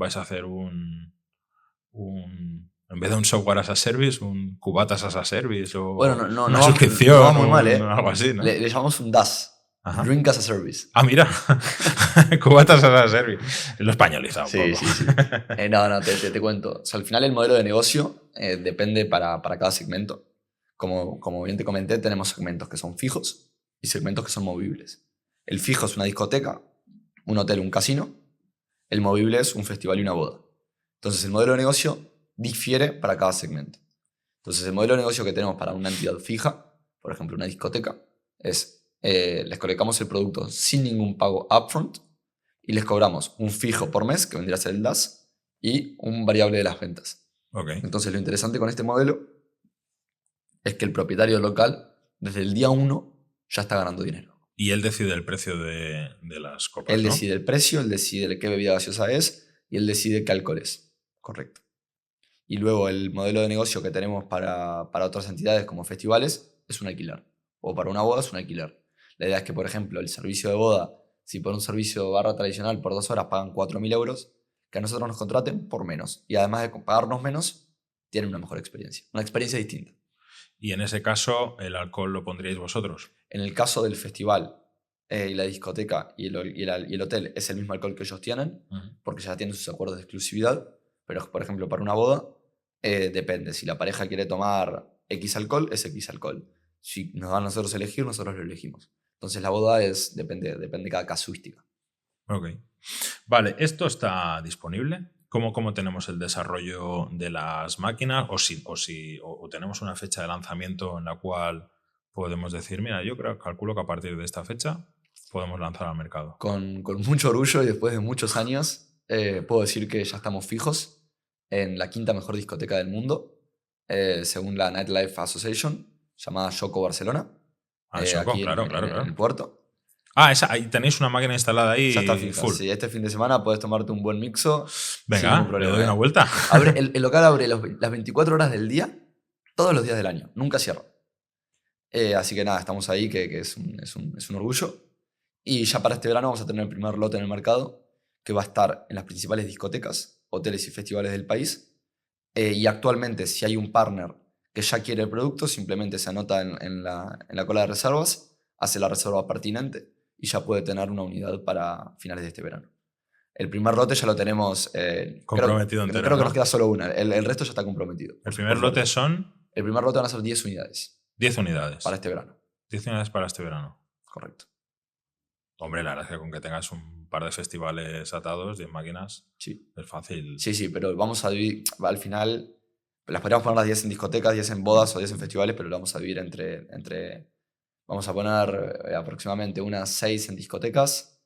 hacer en vez de un software as a service, un cubatas as a service o Bueno, una suscripción no va muy mal, algo así, ¿no? Le llamamos un DAS, Ajá. Drink as a Service. Ah, mira, cubatas as a service. Lo españolizado un Sí, poco. sí. No, te cuento. O sea, al final el modelo de negocio depende para cada segmento. Como bien te comenté, tenemos segmentos que son fijos y segmentos que son movibles. El fijo es una discoteca, un hotel, un casino. El movible es un festival y una boda. Entonces el modelo de negocio difiere para cada segmento. Entonces el modelo de negocio que tenemos para una entidad fija, por ejemplo una discoteca, es les colocamos el producto sin ningún pago upfront y les cobramos un fijo por mes, que vendría a ser el DAS, y un variable de las ventas. Okay. Entonces lo interesante con este modelo es que el propietario local, desde el día 1, ya está ganando dinero. Y él decide el precio de las copas, Él ¿no? decide el precio, él decide qué bebida gaseosa es y él decide qué alcohol es. Correcto. Y luego el modelo de negocio que tenemos para otras entidades como festivales es un alquiler. O para una boda es un alquiler. La idea es que, por ejemplo, el servicio de boda, si por un servicio barra tradicional por 2 horas pagan 4.000 euros, que a nosotros nos contraten por menos. Y además de pagarnos menos, tienen una mejor experiencia. Una experiencia distinta. Y en ese caso, ¿el alcohol lo pondríais vosotros? En el caso del festival y la discoteca y el hotel es el mismo alcohol que ellos tienen, porque ya tienen sus acuerdos de exclusividad. Pero, por ejemplo, para una boda, depende. Si la pareja quiere tomar X alcohol, es X alcohol. si nos dan a nosotros elegir, nosotros lo elegimos. Entonces la boda depende de cada casuística. Ok. Vale, ¿esto está disponible? ¿Cómo tenemos el desarrollo de las máquinas? O tenemos una fecha de lanzamiento en la cual podemos decir, mira, calculo que a partir de esta fecha podemos lanzar al mercado. Con mucho orgullo y después de muchos años, puedo decir que ya estamos fijos en la quinta mejor discoteca del mundo, según la Nightlife Association, llamada Choco Barcelona, Choco, aquí claro. en el puerto. Ahí tenéis una máquina instalada ahí. Ya está fija. Full. Sí, este fin de semana puedes tomarte un buen mixo. Venga, sin ningún problema, le doy una vuelta. El local abre las 24 horas del día, todos los días del año, nunca cierra. Así que nada, estamos ahí, que es un orgullo. Y ya para este verano vamos a tener el primer lote en el mercado, que va a estar en las principales discotecas, hoteles y festivales del país. Y actualmente, si hay un partner que ya quiere el producto, simplemente se anota en la cola de reservas, hace la reserva pertinente y ya puede tener una unidad para finales de este verano. El primer lote ya lo tenemos comprometido entero. Creo que nos queda solo una. El resto ya está comprometido. ¿El primer lote son? El primer lote van a ser 10 unidades. 10 unidades. Para este verano. 10 unidades para este verano. Correcto. Hombre, la verdad es que con que tengas un par de festivales atados, 10 máquinas, sí. Es fácil. Sí, pero vamos a dividir, al final, las podríamos poner las 10 en discotecas, 10 en bodas o 10 en festivales, pero lo vamos a dividir entre vamos a poner aproximadamente unas 6 en discotecas,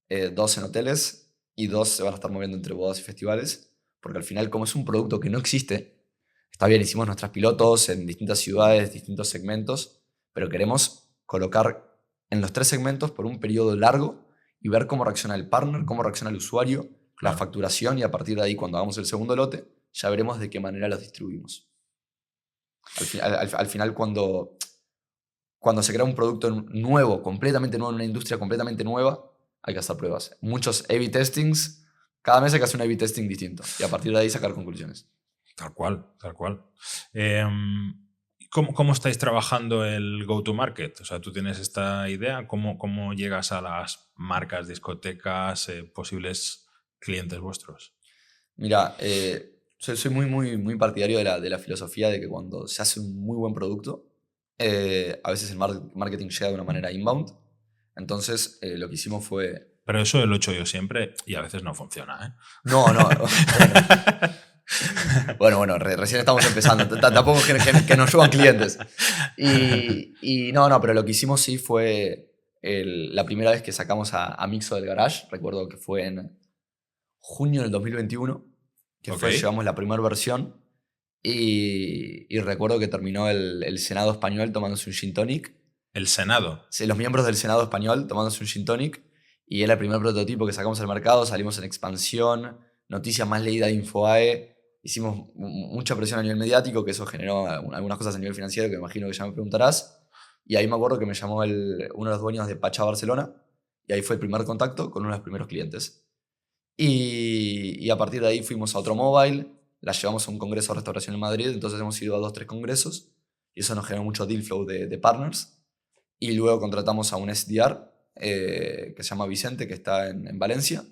2 en hoteles y 2 se van a estar moviendo entre bodas y festivales, porque al final, como es un producto que no existe, está bien, hicimos nuestras pilotos en distintas ciudades, distintos segmentos, pero queremos colocar en los 3 segmentos por un periodo largo y ver cómo reacciona el partner, cómo reacciona el usuario, la facturación, y a partir de ahí, cuando hagamos el segundo lote, ya veremos de qué manera los distribuimos. Al final, cuando se crea un producto nuevo, completamente nuevo, en una industria completamente nueva, hay que hacer pruebas. Muchos A/B testings, cada mes hay que hacer un A/B testing distinto y a partir de ahí sacar conclusiones. Tal cual. ¿Cómo estáis trabajando el go-to-market? O sea, tú tienes esta idea, ¿cómo llegas a las marcas, discotecas, posibles clientes vuestros? Mira, soy muy partidario de la filosofía de que cuando se hace un muy buen producto, a veces el marketing llega de una manera inbound. Entonces, lo que hicimos fue... Pero eso lo he hecho yo siempre y a veces no funciona, ¿eh? No. Bueno, recién estamos empezando. Tampoco que nos llevan clientes. Pero lo que hicimos sí fue la primera vez que sacamos a Mixo del Garage. Recuerdo que fue en junio del 2021, llevamos la primera versión. Y recuerdo que terminó el Senado español tomándose un gin tonic. ¿El Senado? Sí, los miembros del Senado español tomándose un gin tonic. Y era el primer prototipo que sacamos al mercado. Salimos en expansión, noticia más leída de Infobae. Hicimos mucha presión a nivel mediático, que eso generó algunas cosas a nivel financiero que me imagino que ya me preguntarás. Y ahí me acuerdo que me llamó uno de los dueños de Pacha Barcelona. Y ahí fue el primer contacto con uno de los primeros clientes. Y a partir de ahí fuimos a otro mobile. La llevamos a un congreso de restauración en Madrid, entonces hemos ido a 2-3 congresos y eso nos generó mucho deal flow de partners. Y luego contratamos a un SDR que se llama Vicente, que está en Valencia,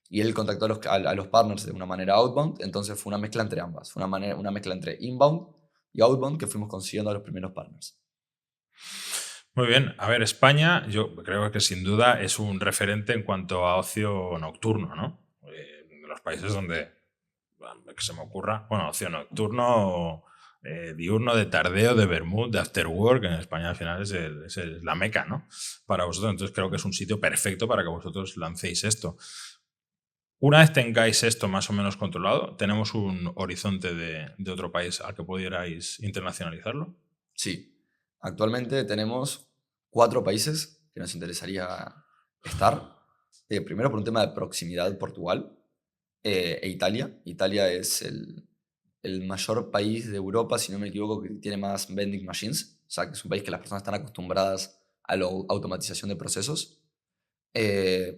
y él contactó a los partners de una manera outbound, entonces fue una mezcla entre ambas, fue una mezcla entre inbound y outbound que fuimos consiguiendo a los primeros partners. Muy bien. A ver, España yo creo que sin duda es un referente en cuanto a ocio nocturno, ¿no? De los países donde... que se me ocurra, ocio nocturno, diurno, de tardeo, de vermut, de after work, en España al final es la meca, ¿no? Para vosotros, entonces creo que es un sitio perfecto para que vosotros lancéis esto. Una vez tengáis esto más o menos controlado, ¿tenemos un horizonte de otro país al que pudierais internacionalizarlo? Sí, actualmente tenemos 4 países que nos interesaría estar. Primero por un tema de proximidad, Portugal. Italia. Italia es el mayor país de Europa, si no me equivoco, que tiene más vending machines. O sea, que es un país que las personas están acostumbradas a la automatización de procesos.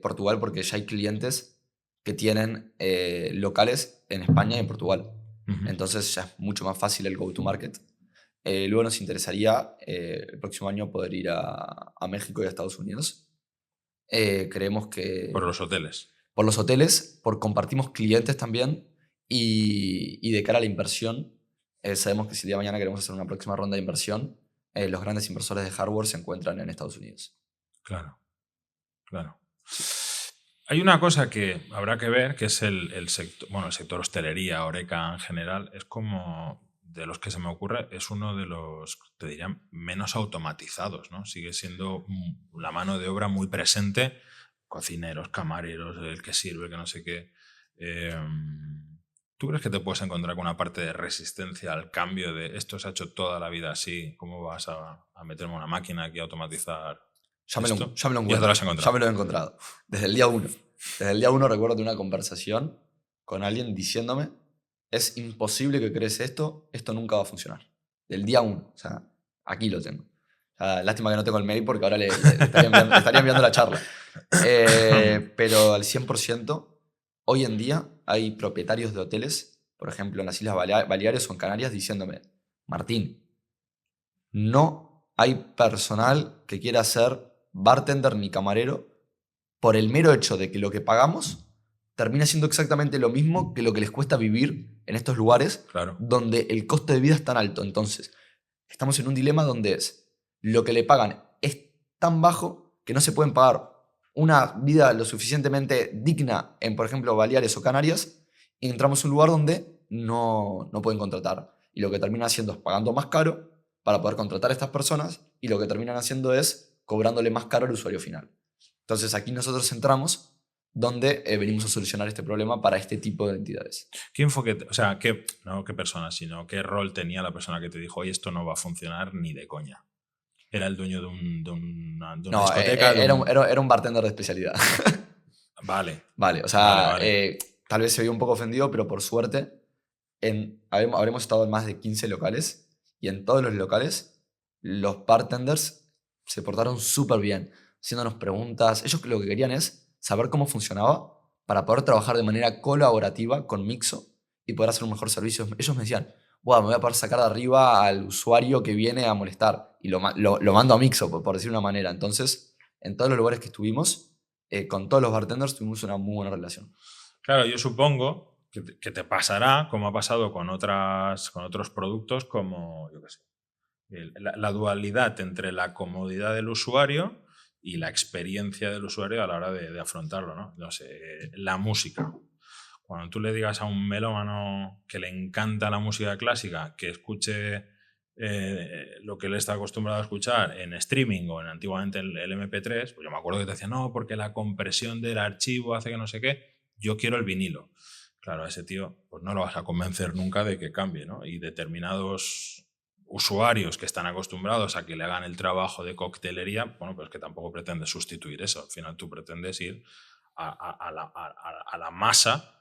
Portugal porque ya hay clientes que tienen locales en España y en Portugal. Uh-huh. Entonces ya es mucho más fácil el go-to-market. Luego nos interesaría el próximo año poder ir a México y a Estados Unidos. Creemos que... Por los hoteles. Por los hoteles, compartimos clientes también y de cara a la inversión, sabemos que si el día de mañana queremos hacer una próxima ronda de inversión, los grandes inversores de hardware se encuentran en Estados Unidos. Claro, claro. Hay una cosa que habrá que ver, que es el sector, bueno, el sector hostelería, Horeca en general, es como, de los que se me ocurre, es uno de los, te diría, menos automatizados, ¿no? Sigue siendo la mano de obra muy presente, cocineros, camareros, el que sirve, que no sé qué. ¿Tú crees que te puedes encontrar con una parte de resistencia al cambio de esto se ha hecho toda la vida así? ¿Cómo vas a meterme una máquina aquí a automatizar esto? Ya me lo Ya te lo has encuentro. Ya encontrado. me lo he encontrado. Desde el día 1. Desde el día 1 recuerdo de una conversación con alguien diciéndome, es imposible que crees esto nunca va a funcionar. Del día 1. O sea, aquí lo tengo. O sea, lástima que no tengo el mail porque ahora le estaría enviando la charla. Pero al 100%, hoy en día hay propietarios de hoteles, por ejemplo en las Islas Baleares o en Canarias, diciéndome, Martín, no hay personal que quiera ser bartender ni camarero por el mero hecho de que lo que pagamos termina siendo exactamente lo mismo que lo que les cuesta vivir en estos lugares Claro. donde el costo de vida es tan alto. Entonces, estamos en un dilema donde es lo que le pagan es tan bajo que no se pueden pagar una vida lo suficientemente digna en, por ejemplo, Baleares o Canarias, y entramos en un lugar donde no pueden contratar. Y lo que terminan haciendo es pagando más caro para poder contratar a estas personas, y lo que terminan haciendo es cobrándole más caro al usuario final. Entonces aquí nosotros entramos donde venimos a solucionar este problema para este tipo de entidades. ¿Qué enfoque, o sea, no qué persona, sino qué rol tenía la persona que te dijo, oye, esto no va a funcionar ni de coña? ¿Era el dueño de una No, discoteca? era un bartender de especialidad. Vale. Vale, o sea, Vale. tal vez se vio un poco ofendido, pero por suerte habremos estado en más de 15 locales, y en todos los locales los bartenders se portaron súper bien, haciéndonos preguntas. Ellos lo que querían es saber cómo funcionaba para poder trabajar de manera colaborativa con Mixo y poder hacer un mejor servicio. Ellos me decían, wow, me voy a poder sacar de arriba al usuario que viene a molestar, y lo mando a Mixo, por decir una manera. Entonces, en todos los lugares que estuvimos, con todos los bartenders tuvimos una muy buena relación. Claro, yo supongo que te pasará, como ha pasado con otros productos, como, yo qué sé, la dualidad entre la comodidad del usuario y la experiencia del usuario a la hora de afrontarlo, ¿no? No sé, la música. Cuando tú le digas a un melómano que le encanta la música clásica, que escuche lo que él está acostumbrado a escuchar en streaming o antiguamente el MP3, pues yo me acuerdo que te decía, no, porque la compresión del archivo hace que no sé qué, yo quiero el vinilo. Claro, a ese tío pues no lo vas a convencer nunca de que cambie, ¿no? Y determinados usuarios que están acostumbrados a que le hagan el trabajo de coctelería, bueno, pues que tampoco pretendes sustituir eso. Al final tú pretendes ir a la masa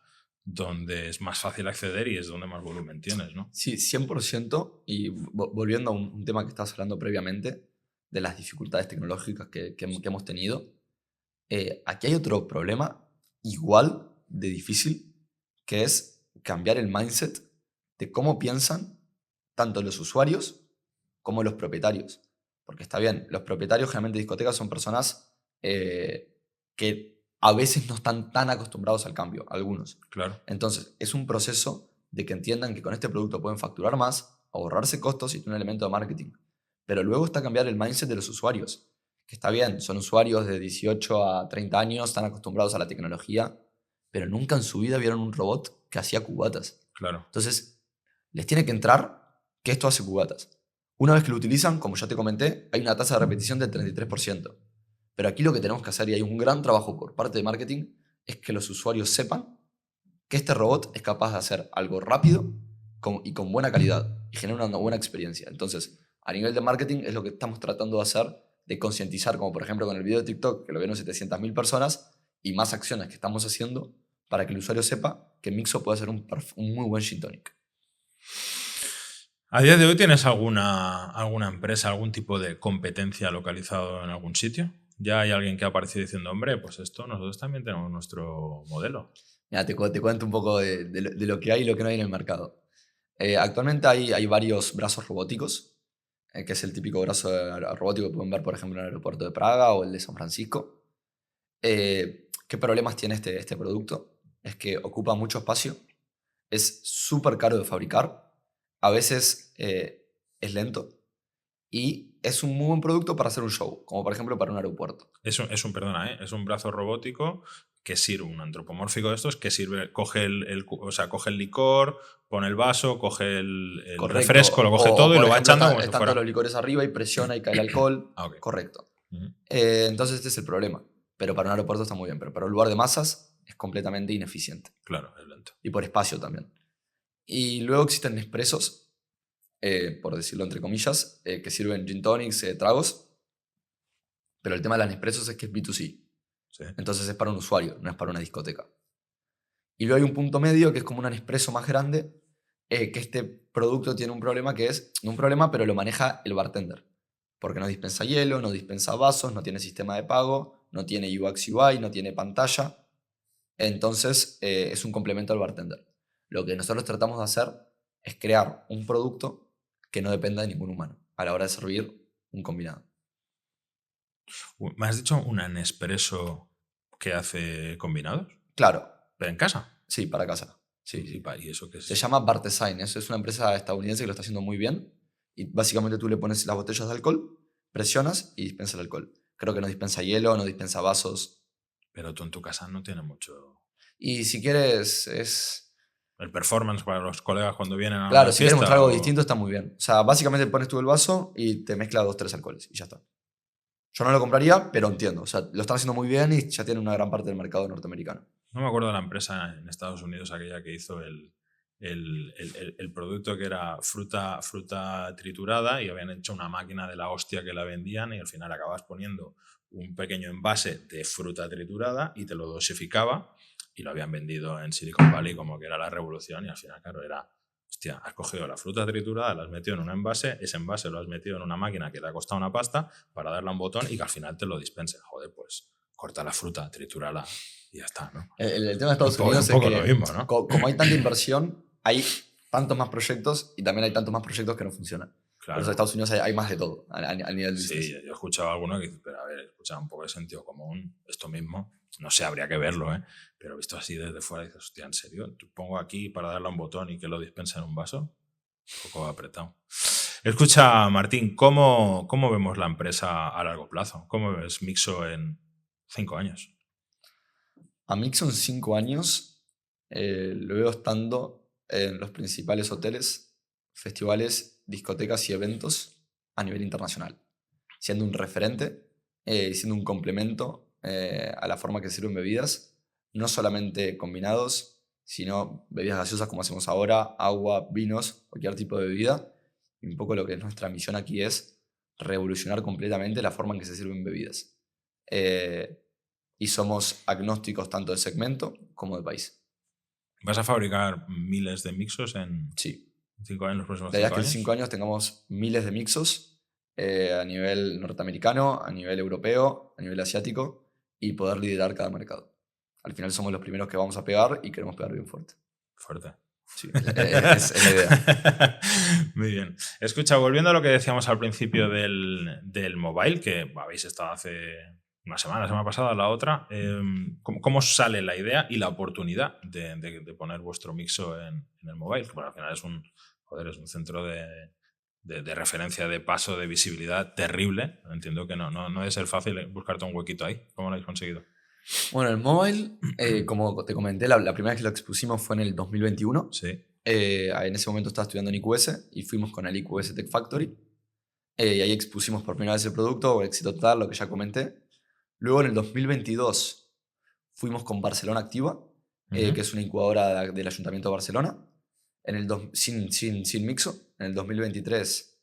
donde es más fácil acceder y es donde más volumen tienes, ¿no? Sí, 100%. Y volviendo a un tema que estabas hablando previamente, de las dificultades tecnológicas que hemos tenido, aquí hay otro problema igual de difícil, que es cambiar el mindset de cómo piensan tanto los usuarios como los propietarios. Porque está bien, los propietarios generalmente de discotecas son personas que a veces no están tan acostumbrados al cambio, algunos. Claro. Entonces, es un proceso de que entiendan que con este producto pueden facturar más, ahorrarse costos y tener un elemento de marketing. Pero luego está cambiar el mindset de los usuarios, que está bien, son usuarios de 18 a 30 años, están acostumbrados a la tecnología, pero nunca en su vida vieron un robot que hacía cubatas. Claro. Entonces, les tiene que entrar que esto hace cubatas. Una vez que lo utilizan, como ya te comenté, hay una tasa de repetición del 33%. Pero aquí lo que tenemos que hacer, y hay un gran trabajo por parte de marketing, es que los usuarios sepan que este robot es capaz de hacer algo rápido y con buena calidad y genera una buena experiencia. Entonces, a nivel de marketing es lo que estamos tratando de hacer, de concientizar, como por ejemplo con el video de TikTok, que lo vieron 700.000 personas, y más acciones que estamos haciendo para que el usuario sepa que Mixo puede ser un muy buen gin tonic. ¿A día de hoy tienes alguna empresa, algún tipo de competencia localizado en algún sitio? ¿Ya hay alguien que ha aparecido diciendo, hombre, pues esto, nosotros también tenemos nuestro modelo? Mira, te cuento un poco de lo que hay y lo que no hay en el mercado. Actualmente hay varios brazos robóticos, que es el típico brazo robótico que pueden ver, por ejemplo, en el aeropuerto de Praga o el de San Francisco. ¿Qué problemas tiene este producto? Es que ocupa mucho espacio, es súper caro de fabricar, a veces es lento, y es un muy buen producto para hacer un show, como por ejemplo para un aeropuerto. Perdona, es un brazo robótico que sirve, un antropomórfico de estos, que sirve, coge coge el licor, pone el vaso, coge el Correcto. refresco, lo coge O, todo y por lo va ejemplo, echando como si están fuera. todos los licores arriba y presiona y cae el alcohol. Ah, ok. Correcto. Ujú. Entonces este es el problema. Pero para un aeropuerto está muy bien, pero para un lugar de masas es completamente ineficiente. Claro, es lento. Y por espacio también. Y luego existen Nespressos, por decirlo entre comillas, que sirven gin tonics, tragos. Pero el tema de las Nespressos es que es B2C. Sí. Entonces es para un usuario, no es para una discoteca. Y luego hay un punto medio que es como un Nespresso más grande, que este producto tiene un problema que es, no un problema, pero lo maneja el bartender. Porque no dispensa hielo, no dispensa vasos, no tiene sistema de pago, no tiene UX UI, no tiene pantalla. Entonces es un complemento al bartender. Lo que nosotros tratamos de hacer es crear un producto que no dependa de ningún humano a la hora de servir un combinado. ¿Me has dicho una Nespresso que hace combinados? Claro, ¿Pero en casa? sí, para casa. Sí, ¿Y, sí. y eso qué es? Se llama Bartesign, es una empresa estadounidense que lo está haciendo muy bien. Y básicamente tú le pones las botellas de alcohol, presionas y dispensa el alcohol. Creo que no dispensa hielo, no dispensa vasos. Pero tú en tu casa no tienes mucho. Y si quieres, es. El performance para los colegas cuando vienen a Claro, una si quieres fiesta. mostrar algo distinto está muy bien. O sea, básicamente pones tú el vaso y te mezcla 2, 3 alcoholes y ya está. Yo no lo compraría, pero entiendo. O sea, lo están haciendo muy bien y ya tienen una gran parte del mercado norteamericano. No me acuerdo de la empresa en Estados Unidos, aquella que hizo el producto que era fruta triturada y habían hecho una máquina de la hostia que la vendían y al final acabas poniendo un pequeño envase de fruta triturada y te lo dosificaba y lo habían vendido en Silicon Valley como que era la revolución y al final, claro, era, hostia, has cogido la fruta triturada, la has metido en un envase, ese envase lo has metido en una máquina que te ha costado una pasta para darle a un botón y que al final te lo dispense. Joder, pues corta la fruta, tritúrala y ya está, ¿no? El tema de Estados Unidos un es poco que, lo mismo, ¿no? como hay tanta inversión, hay tantos más proyectos y también hay tantos más proyectos que no funcionan. Claro. Por eso en Estados Unidos hay más de todo a nivel de Sí, business. yo he escuchado a alguno que dice, pero a ver, escuchaba un poco de sentido común, esto mismo, no sé, habría que verlo, ¿eh? Pero visto así desde fuera, dices, hostia, ¿en serio? ¿Tú pongo aquí para darle a un botón y que lo dispense en un vaso? Un poco apretado. Escucha, Martín, ¿cómo vemos la empresa a largo plazo? ¿Cómo ves Mixo en 5 años? A Mixo en 5 años lo veo estando en los principales hoteles, festivales, discotecas y eventos a nivel internacional, siendo un referente y siendo un complemento a la forma que sirven bebidas, no solamente combinados, sino bebidas gaseosas como hacemos ahora, agua, vinos, cualquier tipo de bebida. Y un poco lo que es nuestra misión aquí es revolucionar completamente la forma en que se sirven bebidas. Y somos agnósticos tanto de segmento como de país. ¿Vas a fabricar miles de mixos en Sí. 5 años, los próximos La idea 5 es que en años? 5 años tengamos miles de mixos a nivel norteamericano, a nivel europeo, a nivel asiático y poder liderar cada mercado. Al final somos los primeros que vamos a pegar y queremos pegar bien fuerte. Fuerte. Sí, es la idea. Muy bien. Escucha, volviendo a lo que decíamos al principio del mobile, que habéis estado hace una semana, la semana pasada, la otra, ¿cómo sale la idea y la oportunidad de poner vuestro mixo en el mobile? Bueno, al final es un centro de referencia, de paso, de visibilidad terrible. Entiendo que no debe ser fácil buscarte un huequito ahí. ¿Cómo lo habéis conseguido? Bueno, el mobile, como te comenté, la primera vez que lo expusimos fue en el 2021. Sí. En ese momento estaba estudiando en IQS y fuimos con el IQS Tech Factory. Y ahí expusimos por primera vez el producto, éxito total, lo que ya comenté. Luego en el 2022 fuimos con Barcelona Activa, que es una incubadora del Ayuntamiento de Barcelona, sin Mixo. En el 2023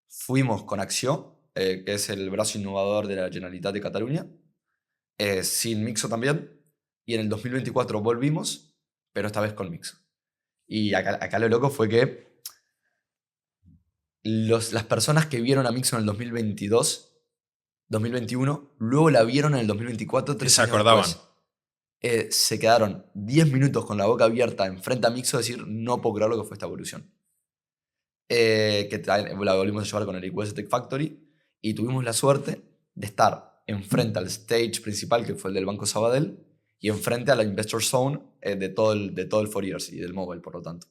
fuimos con Acció, que es el brazo innovador de la Generalitat de Cataluña, sin Mixo también. Y en el 2024 volvimos, pero esta vez con Mixo. Y acá lo loco fue que las personas que vieron a Mixo en el 2022, 2021, luego la vieron en el 2024, 3 se años acordaban. después. Se quedaron 10 minutos con la boca abierta enfrente a Mixo, decir, no puedo creer lo que fue esta evolución. La volvimos a llevar con el IQS Tech Factory y tuvimos la suerte de estar enfrente al stage principal, que fue el del Banco Sabadell, y enfrente a la Investor Zone de todo el 4Years y del mobile, por lo tanto.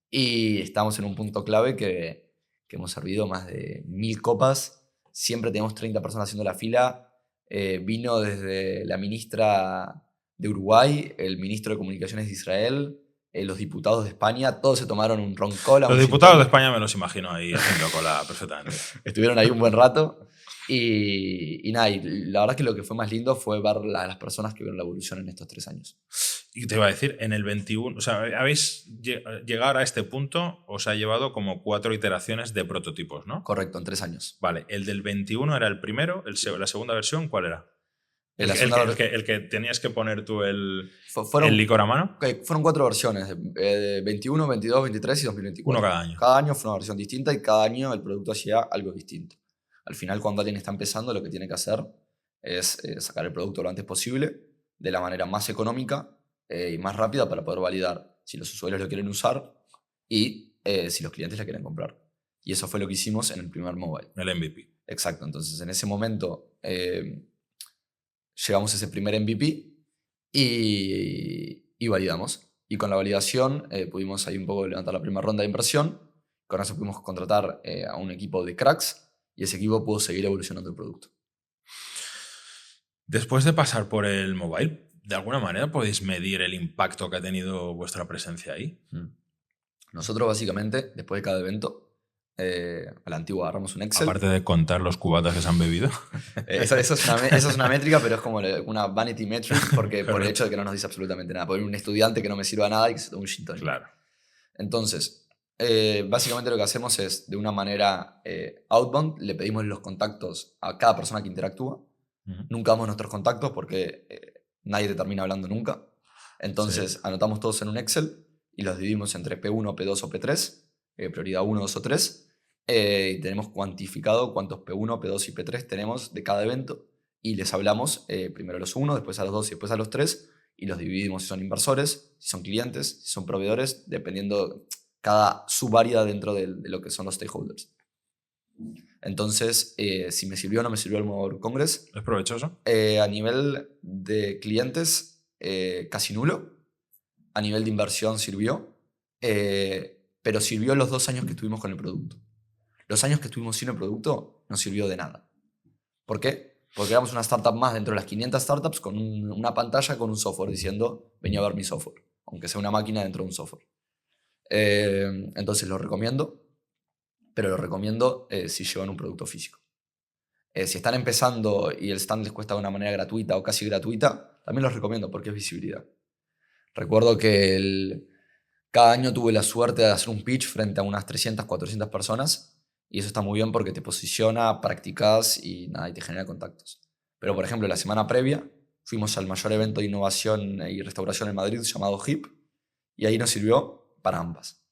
Y estamos en un punto clave que que hemos servido más de 1000 copas. Siempre tenemos 30 personas haciendo la fila. Vino desde la ministra de Uruguay, el ministro de Comunicaciones de Israel, los diputados de España, todos se tomaron un ron cola. Los un gin diputados de tonic. España me los imagino ahí haciendo cola perfectamente. Estuvieron ahí un buen rato. Y nada, y la verdad es que lo que fue más lindo fue ver las personas que vieron la evolución en estos 3 años. Y te iba a decir, en el 21, o sea, habéis llegar a este punto, os ha llevado como 4 iteraciones de prototipos, ¿no? Correcto, en 3 años. Vale, el del 21 era el primero, la segunda versión, ¿cuál era? El que tenías que poner tú el licor a mano. Fueron 4 versiones, 21, 22, 23 y 2024. Uno cada año. Cada año fue una versión distinta y cada año el producto hacía algo distinto. Al final, cuando alguien está empezando, lo que tiene que hacer es sacar el producto lo antes posible, de la manera más económica y más rápida para poder validar si los usuarios lo quieren usar y si los clientes la quieren comprar. Y eso fue lo que hicimos en el primer mobile. El MVP. Exacto, entonces en ese momento llegamos a ese primer MVP y validamos. Y con la validación pudimos ahí un poco levantar la primera ronda de inversión. Con eso pudimos contratar a un equipo de cracks y ese equipo pudo seguir evolucionando el producto. Después de pasar por el mobile, ¿de alguna manera podéis medir el impacto que ha tenido vuestra presencia ahí? Nosotros básicamente, después de cada evento, a la antigua agarramos un Excel. Aparte de contar los cubatas que se han bebido. Eso es una métrica, pero es como una vanity metric porque por el hecho de que no nos dice absolutamente nada. Por un estudiante que no me sirva a nada y que se tome un gin tonic. Claro. Entonces, básicamente lo que hacemos es, de una manera outbound, le pedimos los contactos a cada persona que interactúa. Nunca damos nuestros contactos porque nadie te termina hablando nunca. Entonces, anotamos todos en un Excel y los dividimos entre P1, P2 o P3, prioridad 1, 2 o 3. Y tenemos cuantificado cuántos P1, P2 y P3 tenemos de cada evento y les hablamos primero a los 1, después a los 2 y después a los 3 y los dividimos si son inversores, si son clientes, si son proveedores, dependiendo cada subárea dentro de lo que son los stakeholders. Entonces, si me sirvió o no me sirvió el Mobile Congress. ¿Es provechoso? A nivel de clientes, casi nulo. A nivel de inversión sirvió, pero sirvió los 2 años que estuvimos con el producto. Los años que estuvimos sin el producto no sirvió de nada. ¿Por qué? Porque éramos una startup más dentro de las 500 startups con una pantalla con un software diciendo, venía a ver mi software, aunque sea una máquina dentro de un software. Entonces lo recomiendo, pero lo recomiendo si llevan un producto físico. Si están empezando y el stand les cuesta de una manera gratuita o casi gratuita, también los recomiendo porque es visibilidad. Recuerdo que cada año tuve la suerte de hacer un pitch frente a unas 300, 400 personas. Y eso está muy bien porque te posiciona, practicas y nada, y te genera contactos. Pero, por ejemplo, la semana previa fuimos al mayor evento de innovación y restauración en Madrid llamado HIP y ahí nos sirvió para ambas.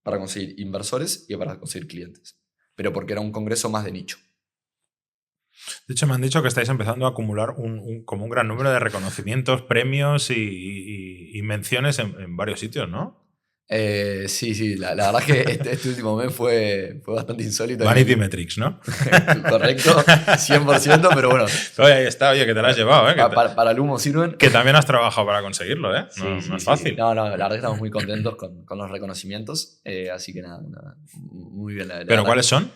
Para conseguir inversores y para conseguir clientes. Pero porque era un congreso más de nicho. De hecho, me han dicho que estáis empezando a acumular como un gran número de reconocimientos, premios y menciones en varios sitios, ¿no? Sí, la verdad es que este último mes fue bastante insólito. Vanity Metrics, ¿no? Correcto, 100%, pero bueno. Oye, ahí está, oye, que te la has llevado, ¿eh? Para el humo sirven. Que también has trabajado para conseguirlo, ¿eh? No es fácil. No, la verdad que estamos muy contentos con los reconocimientos, así que nada, muy bien. ¿Pero cuáles son?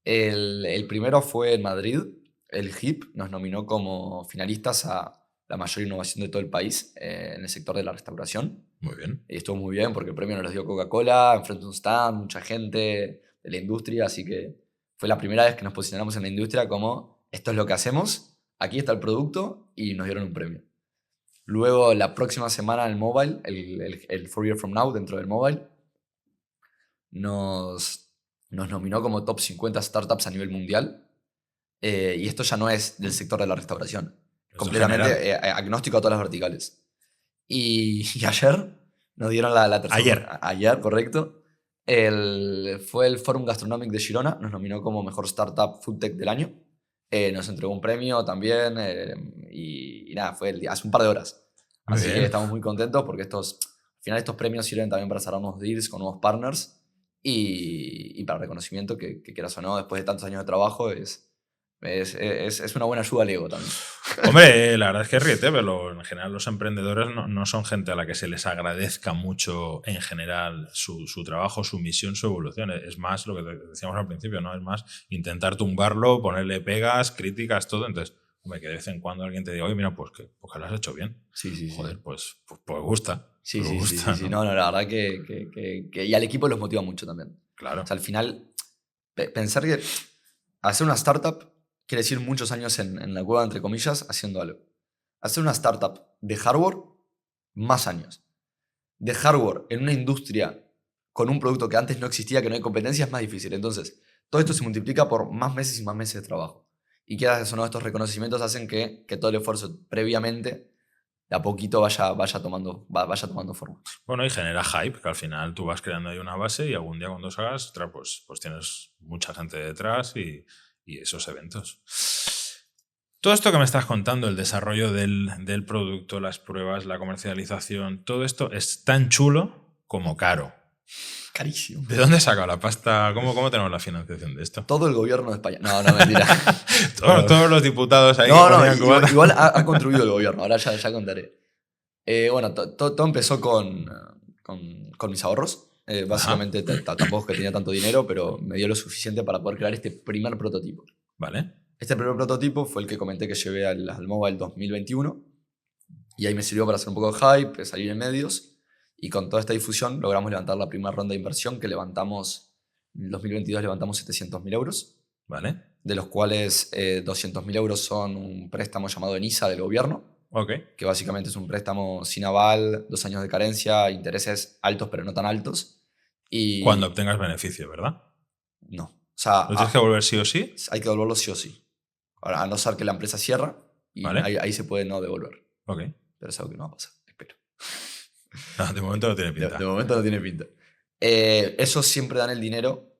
El primero fue en Madrid, el HIP nos nominó como finalistas a la mayor innovación de todo el país en el sector de la restauración. Muy bien. Y estuvo muy bien porque el premio nos lo dio Coca-Cola, enfrente de un stand, mucha gente de la industria, así que fue la primera vez que nos posicionamos en la industria como esto es lo que hacemos, aquí está el producto y nos dieron un premio. Luego la próxima semana en el mobile, el 4 Year From Now dentro del mobile, nos nominó como top 50 startups a nivel mundial y esto ya no es del sector de la restauración. Completamente agnóstico a todas las verticales. Y ayer nos dieron la tercera. Ayer, correcto. Fue el Forum Gastronomic de Girona, nos nominó como mejor startup foodtech del año. Nos entregó un premio también y nada, fue hace un par de horas. Así que estamos muy contentos porque al final estos premios sirven también para cerrar unos deals con nuevos partners y para reconocimiento que quieras o no, después de tantos años de trabajo es Es una buena ayuda al ego también. Hombre, la verdad es que ríete, pero en general los emprendedores no son gente a la que se les agradezca mucho en general su trabajo, su misión, su evolución. Es más lo que decíamos al principio, ¿no? Es más intentar tumbarlo, ponerle pegas, críticas, todo. Entonces, hombre, que de vez en cuando alguien te diga, oye, mira, pues que lo has hecho bien. Sí. Joder, pues gusta. Sí. ¿No? No, la verdad que y al equipo los motiva mucho también. Claro. O sea, al final, pensar que hacer una startup quiere decir muchos años en la cueva, entre comillas, haciendo algo. Hacer una startup de hardware, más años. De hardware en una industria con un producto que antes no existía, que no hay competencia, es más difícil. Entonces, todo esto se multiplica por más meses y más meses de trabajo. Y quieras o no, estos reconocimientos hacen que todo el esfuerzo previamente, de a poquito, vaya tomando forma. Bueno, y genera hype, que al final tú vas creando ahí una base y algún día cuando salgas, ostras, pues tienes mucha gente detrás y esos eventos. Todo esto que me estás contando, el desarrollo del producto, las pruebas, la comercialización, todo esto es tan chulo como caro. Carísimo. ¿De dónde saca la pasta? ¿Cómo tenemos la financiación de esto? Todo el gobierno de España. No, mentira. Todos los diputados ahí. Igual ha contribuido el gobierno, ahora ya contaré. Bueno, todo empezó con mis ahorros. Básicamente tampoco es que tenía tanto dinero, pero me dio lo suficiente para poder crear este primer prototipo. Vale. Este primer prototipo fue el que comenté que llevé al Mobile 2021 y ahí me sirvió para hacer un poco de hype, salir en medios, y con toda esta difusión logramos levantar la primera ronda de inversión que levantamos, en el 2022 levantamos 700.000 euros, Vale. de los cuales 200.000 euros son un préstamo llamado ENISA del gobierno, Ok. que básicamente es un préstamo sin aval, 2 años de carencia, intereses altos pero no tan altos. Y Cuando obtengas beneficio, ¿verdad? no. O sea, ¿Lo tienes que volver sí o sí? hay que devolverlo sí o sí. Ahora, a no ser que la empresa cierra, y Vale. ahí se puede no devolver. Ok. Pero es algo que no va a pasar, espero. No, de momento no tiene pinta. De momento no tiene pinta. Esos siempre dan el dinero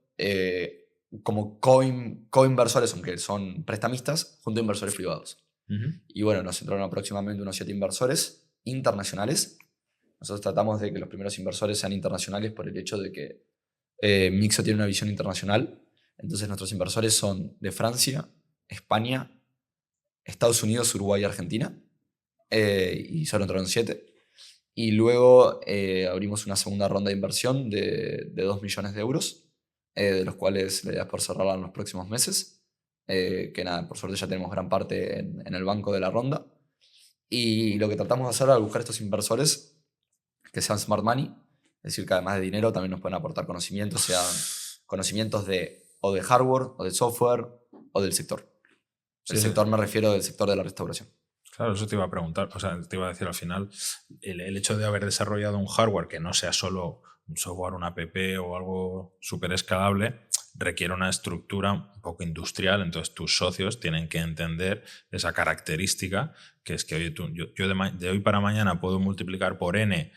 como co-inversores, aunque son prestamistas, junto a inversores privados. Y bueno, nos entraron aproximadamente unos 7 inversores internacionales. Nosotros tratamos de que los primeros inversores sean internacionales por el hecho de que Mixo tiene una visión internacional. Entonces nuestros inversores son de Francia, España, Estados Unidos, Uruguay y Argentina. Y solo entraron 7. Y luego abrimos una segunda ronda de inversión de 2 millones de euros, de los cuales la idea es por cerrarla en los próximos meses. Que nada, por suerte ya tenemos gran parte en el banco de la ronda. Y lo que tratamos de hacer al buscar estos inversores que sean smart money, es decir, que además de dinero también nos pueden aportar conocimientos, sean conocimientos o de hardware, o de software, o del sector. Sí, El sector me refiero del sector de la restauración. Claro, eso te iba a preguntar, o sea, te iba a decir al final, el hecho de haber desarrollado un hardware que no sea solo un software, una app o algo súper escalable, requiere una estructura un poco industrial, entonces tus socios tienen que entender esa característica, que es que oye, yo de hoy para mañana puedo multiplicar por n,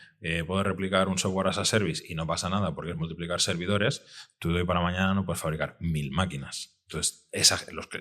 puedo replicar un software as a service y no pasa nada porque es multiplicar servidores, tú de hoy para mañana no puedes fabricar 1000 máquinas. Entonces,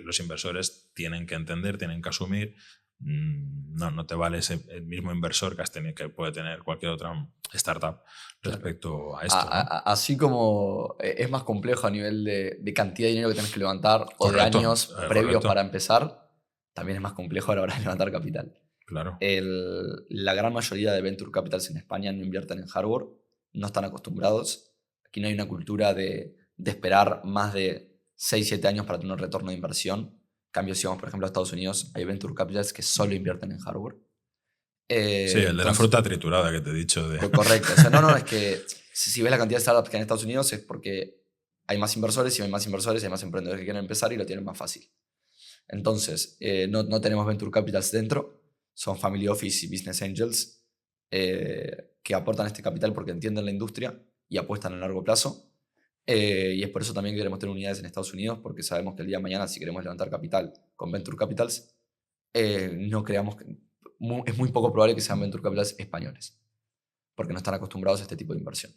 los inversores tienen que entender, tienen que asumir. No te vale el mismo inversor que puede tener cualquier otra startup respecto a esto. Así como es más complejo a nivel de cantidad de dinero que tienes que levantar, o Correcto, de años previos para empezar, también es más complejo a la hora de levantar capital. Claro. La gran mayoría de venture capitals en España no invierten en hardware, no están acostumbrados. Aquí no hay una cultura de esperar más de 6-7 años para tener un retorno de inversión. En cambio, si vamos, por ejemplo, a Estados Unidos, hay venture capitals que solo invierten en hardware. Sí, el de la fruta triturada que te he dicho. Correcto. O sea, no, es que si ves la cantidad de startups que hay en Estados Unidos es porque hay más inversores, y hay más inversores, hay más emprendedores que quieren empezar y lo tienen más fácil. Entonces, no tenemos venture capitals dentro, son family office y business angels que aportan este capital porque entienden la industria y apuestan a largo plazo. Y es por eso también que queremos tener unidades en Estados Unidos, porque sabemos que el día de mañana, si queremos levantar capital con venture capitals, no creamos es muy poco probable que sean venture capitals españoles, porque no están acostumbrados a este tipo de inversión.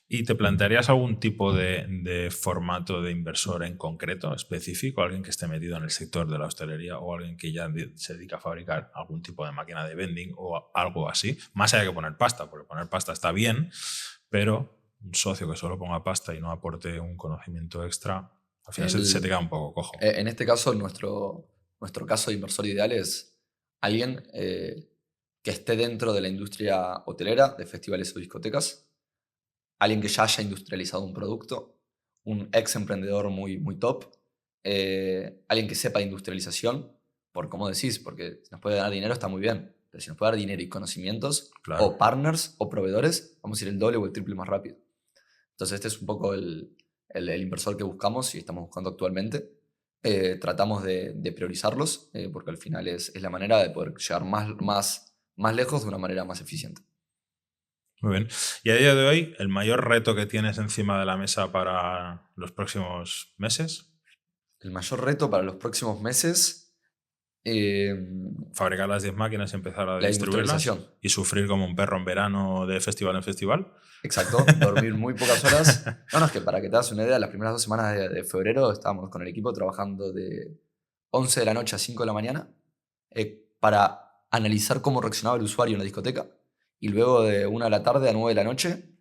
¿Y te plantearías algún tipo de formato de inversor en concreto, específico? ¿Alguien que esté metido en el sector de la hostelería o alguien que ya se dedica a fabricar algún tipo de máquina de vending o algo así? Más allá que poner pasta, porque poner pasta está bien, pero un socio que solo ponga pasta y no aporte un conocimiento extra, Al final se te queda un poco cojo. En este caso, nuestro caso de inversor ideal es alguien que esté dentro de la industria hotelera, de festivales o discotecas, alguien que ya haya industrializado un producto, un ex emprendedor muy, muy top, alguien que sepa de industrialización, por como decís, porque si nos puede ganar dinero está muy bien, pero si nos puede dar dinero y conocimientos, Claro. o partners o proveedores, vamos a ir el doble o el triple más rápido. Entonces este es un poco el inversor que buscamos y estamos buscando actualmente. Tratamos de priorizarlos porque al final es la manera de poder llegar más lejos de una manera más eficiente. Muy bien. Y a día de hoy, ¿el mayor reto que tienes encima de la mesa para los próximos meses? El mayor reto para los próximos meses... fabricar las 10 máquinas y empezar a la distribuirlas industrialización. y sufrir como un perro en verano de festival en festival. Exacto, dormir muy pocas horas. No, es que para que te hagas una idea, las primeras 2 semanas de febrero estábamos con el equipo trabajando de 11 de la noche a 5 de la mañana para analizar cómo reaccionaba el usuario en la discoteca y luego de 1 de la tarde a 9 de la noche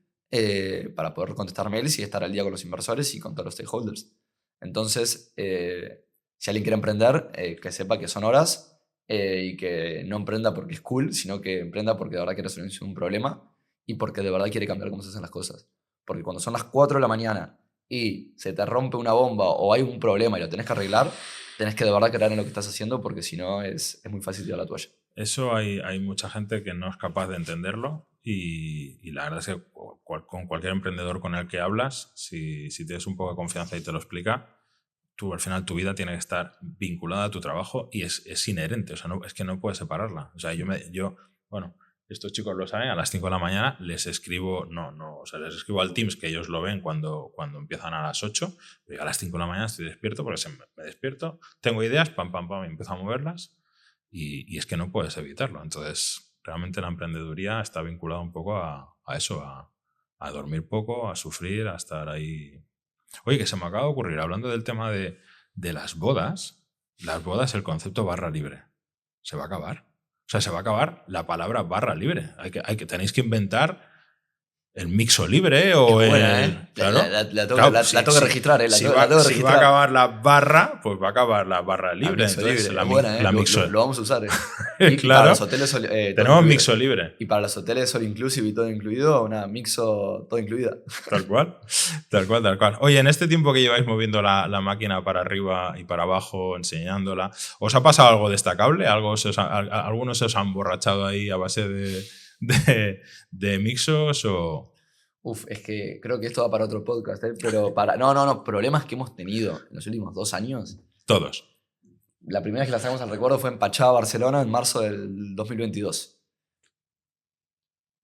para poder contestar mails y estar al día con los inversores y con todos los stakeholders. Entonces, si alguien quiere emprender, que sepa que son horas y que no emprenda porque es cool, sino que emprenda porque de verdad quiere solucionar un problema y porque de verdad quiere cambiar cómo se hacen las cosas. Porque cuando son las 4 de la mañana y se te rompe una bomba o hay un problema y lo tenés que arreglar, tenés que de verdad creer en lo que estás haciendo porque si no es muy fácil tirar la toalla. Eso hay mucha gente que no es capaz de entenderlo y la verdad es que con cualquier emprendedor con el que hablas, si tienes un poco de confianza y te lo explica, tú al final tu vida tiene que estar vinculada a tu trabajo y es inherente, o sea, es que no puedes separarla. O sea, bueno, estos chicos lo saben, a las 5 de la mañana les escribo, o sea, les escribo al Teams que ellos lo ven cuando empiezan a las 8, pero a las 5 de la mañana estoy despierto porque me despierto, tengo ideas, pam, pam, pam, y empiezo a moverlas y es que no puedes evitarlo. Entonces, realmente la emprendeduría está vinculada un poco a eso, a dormir poco, a sufrir, a estar ahí. Oye, que se me acaba de ocurrir, hablando del tema de las bodas, el concepto barra libre, se va a acabar. O sea, se va a acabar la palabra barra libre. Tenéis que inventar el mixo libre o es buena, el... Claro, la tengo que registrar, si va a acabar la barra, pues va a acabar la barra libre. Entonces, la mixo. Lo vamos a usar. Y claro, para los hoteles, tenemos mixo libre. Y para los hoteles all inclusive y todo incluido, una mixo todo incluida. Tal cual. Oye, en este tiempo que lleváis moviendo la máquina para arriba y para abajo, enseñándola, ¿os ha pasado algo destacable? ¿Algunos se os han borrachado ahí a base de mixos o...? Es que creo que esto va para otro podcast, pero no, problemas que hemos tenido en los últimos 2 años. Todos. La primera vez que la sacamos al recuerdo fue en Pachá, Barcelona, en marzo del 2022.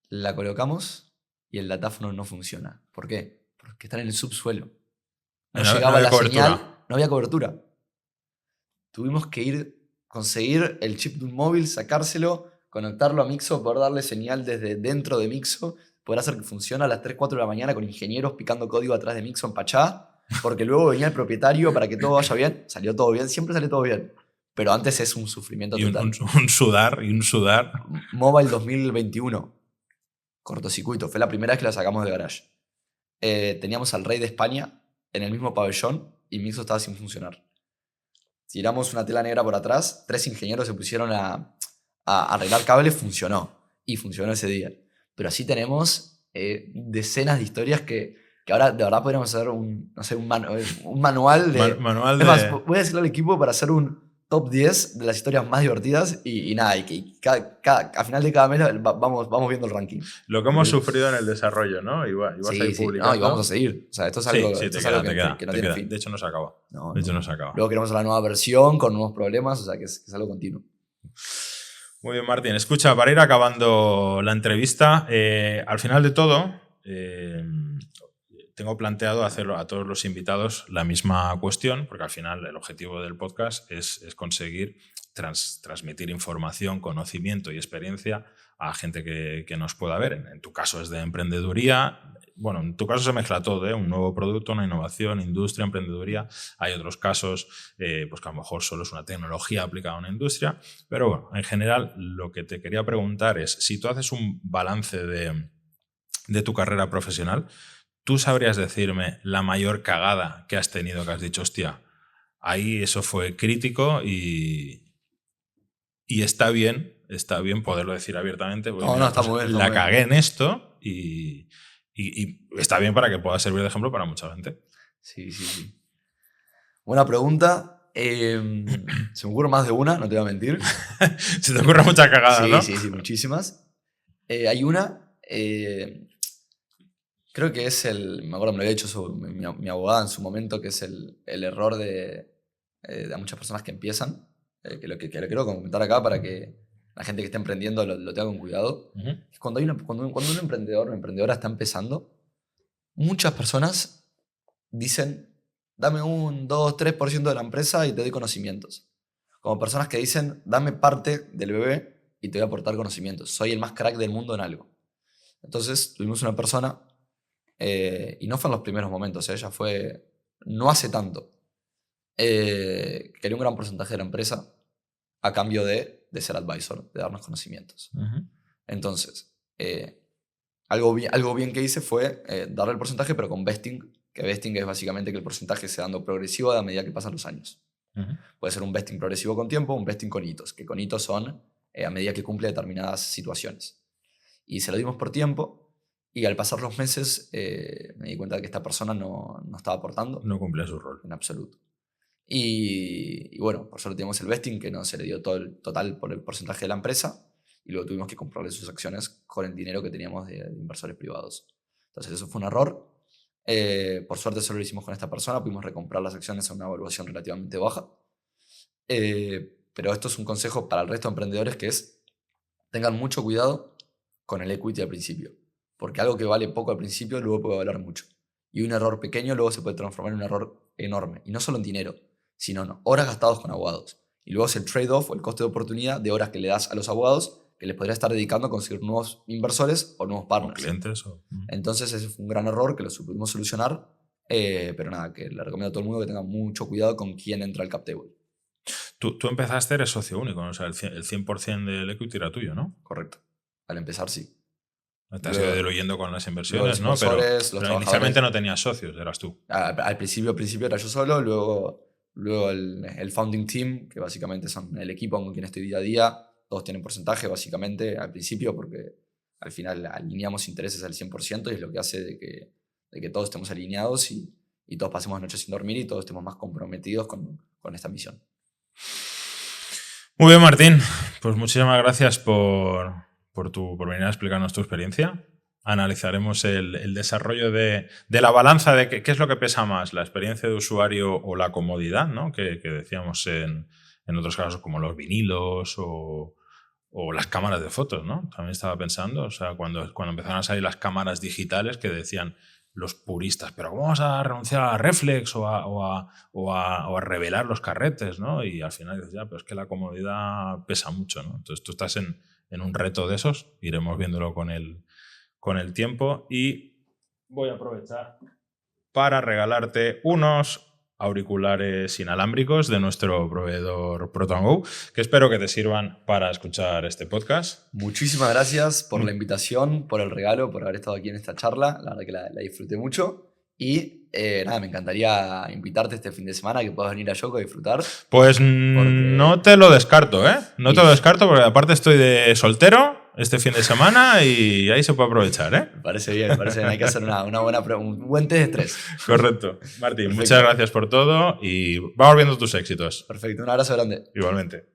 La colocamos y el datáfono no funciona. ¿Por qué? Porque está en el subsuelo. No llegaba la señal, no había cobertura. Tuvimos que conseguir el chip de un móvil, sacárselo, conectarlo a Mixo, poder darle señal desde dentro de Mixo, poder hacer que funcione a las 3, 4 de la mañana con ingenieros picando código atrás de Mixo en Pachá, porque luego venía el propietario para que todo vaya bien. Salió todo bien, siempre sale todo bien. Pero antes es un sufrimiento total. Un sudar. Mobile 2021. Cortocircuito. Fue la primera vez que la sacamos de garage. Teníamos al rey de España en el mismo pabellón y Mixo estaba sin funcionar. Tiramos una tela negra por atrás, 3 ingenieros se pusieron a arreglar cables, funcionó. Y funcionó ese día. Pero así tenemos decenas de historias que ahora de verdad podríamos hacer un manual de... Manual es más, voy a decirle al equipo para hacer un top 10 de las historias más divertidas y nada, y que a final de cada mes vamos viendo el ranking. Lo que hemos sufrido en el desarrollo, ¿no? Y vas a ir publicando. No, y vamos a seguir. O sea, esto es algo, que no tiene fin. De hecho, no se acaba. No. No se acaba. Luego queremos la nueva versión con nuevos problemas, o sea, que es algo continuo. Muy bien, Martín. Escucha, para ir acabando la entrevista, al final de todo, tengo planteado hacerlo a todos los invitados la misma cuestión, porque al final el objetivo del podcast es conseguir transmitir información, conocimiento y experiencia a gente que nos pueda ver. En tu caso es de emprendeduría. Bueno, en tu caso se mezcla todo, un nuevo producto, una innovación, industria, emprendeduría. Hay otros casos pues que a lo mejor solo es una tecnología aplicada a una industria. Pero bueno, en general lo que te quería preguntar es, si tú haces un balance de tu carrera profesional, ¿tú sabrías decirme la mayor cagada que has tenido, que has dicho, hostia, ahí eso fue crítico y está bien poderlo decir abiertamente? Porque, No, está muy bien. La cagué en esto y está bien para que pueda servir de ejemplo para mucha gente. Sí. Buena pregunta. Se me ocurre más de una, no te voy a mentir. Se te ocurren muchas cagadas, ¿no? Sí, muchísimas. Hay una, creo que es me acuerdo, me lo había dicho mi abogada en su momento, que es el error de muchas personas que empiezan, que lo quiero comentar acá para que la gente que está emprendiendo lo tenga con cuidado. Es cuando un emprendedor o emprendedora está empezando, muchas personas dicen, dame un 2, 3% de la empresa y te doy conocimientos. Como personas que dicen, dame parte del bebé y te voy a aportar conocimientos. Soy el más crack del mundo en algo. Entonces tuvimos una persona, y no fue en los primeros momentos, ella fue no hace tanto, quería un gran porcentaje de la empresa a cambio de ser advisor, de darnos conocimientos. Entonces, algo bien que hice fue darle el porcentaje, pero con vesting, que vesting es básicamente que el porcentaje se dando progresivo a medida que pasan los años. Puede ser un vesting progresivo con tiempo, un vesting con hitos, que con hitos son a medida que cumple determinadas situaciones. Y se lo dimos por tiempo, y al pasar los meses me di cuenta de que esta persona no estaba aportando. No cumplía su rol. En absoluto. Y bueno, por suerte tenemos el vesting, que no se le dio todo el total por el porcentaje de la empresa, y luego tuvimos que comprarle sus acciones con el dinero que teníamos de inversores privados. Entonces eso fue un error. Por suerte solo lo hicimos con esta persona, pudimos recomprar las acciones a una evaluación relativamente baja. Pero esto es un consejo para el resto de emprendedores, que es: tengan mucho cuidado con el equity al principio, porque algo que vale poco al principio luego puede valer mucho, y un error pequeño luego se puede transformar en un error enorme, y no solo en dinero, sino en horas gastadas con abogados, y luego es el trade-off o el coste de oportunidad de horas que le das a los abogados que les podría estar dedicando a conseguir nuevos inversores o nuevos partners. O clientes. Entonces ese fue un gran error que lo supimos solucionar, pero nada, que le recomiendo a todo el mundo que tenga mucho cuidado con quién entra al cap table. Tú empezaste, eres socio único, ¿no? O sea, el 100% del equity era tuyo, ¿no? Correcto. Al empezar, sí. Te has ido diluyendo con las inversiones, ¿no? Pero inicialmente no tenías socios, eras tú. Al principio era yo solo, luego el founding team, que básicamente son el equipo con quien estoy día a día. Todos tienen porcentaje, básicamente, al principio, porque al final alineamos intereses al 100%, y es lo que hace de que todos estemos alineados y todos pasemos noches sin dormir y todos estemos más comprometidos con esta misión. Muy bien, Martín. Pues muchísimas gracias por venir a explicarnos tu experiencia. Analizaremos el desarrollo de la balanza de qué es lo que pesa más, la experiencia de usuario o la comodidad, ¿no? Que decíamos en otros casos, como los vinilos o las cámaras de fotos, ¿no? También estaba pensando, o sea, cuando empezaron a salir las cámaras digitales, que decían los puristas, pero ¿cómo vamos a renunciar a la reflex o a revelar los carretes, ¿no? Y al final dices, ya, pero es que la comodidad pesa mucho, ¿no? Entonces tú estás en un reto de esos, iremos viéndolo con el tiempo, y voy a aprovechar para regalarte unos auriculares inalámbricos de nuestro proveedor Proton Go, que espero que te sirvan para escuchar este podcast. Muchísimas gracias por la invitación, por el regalo, por haber estado aquí en esta charla. La verdad que la disfruté mucho. Y nada, me encantaría invitarte este fin de semana, que puedas venir a Yoco a disfrutar. Pues no te lo descarto, ¿eh? No te lo descarto, porque aparte estoy de soltero este fin de semana y ahí se puede aprovechar, ¿eh? Me parece bien. Hay que hacer un buen test de estrés. Correcto. Martín, Perfecto. Muchas gracias por todo y vamos viendo tus éxitos. Perfecto, un abrazo grande. Igualmente.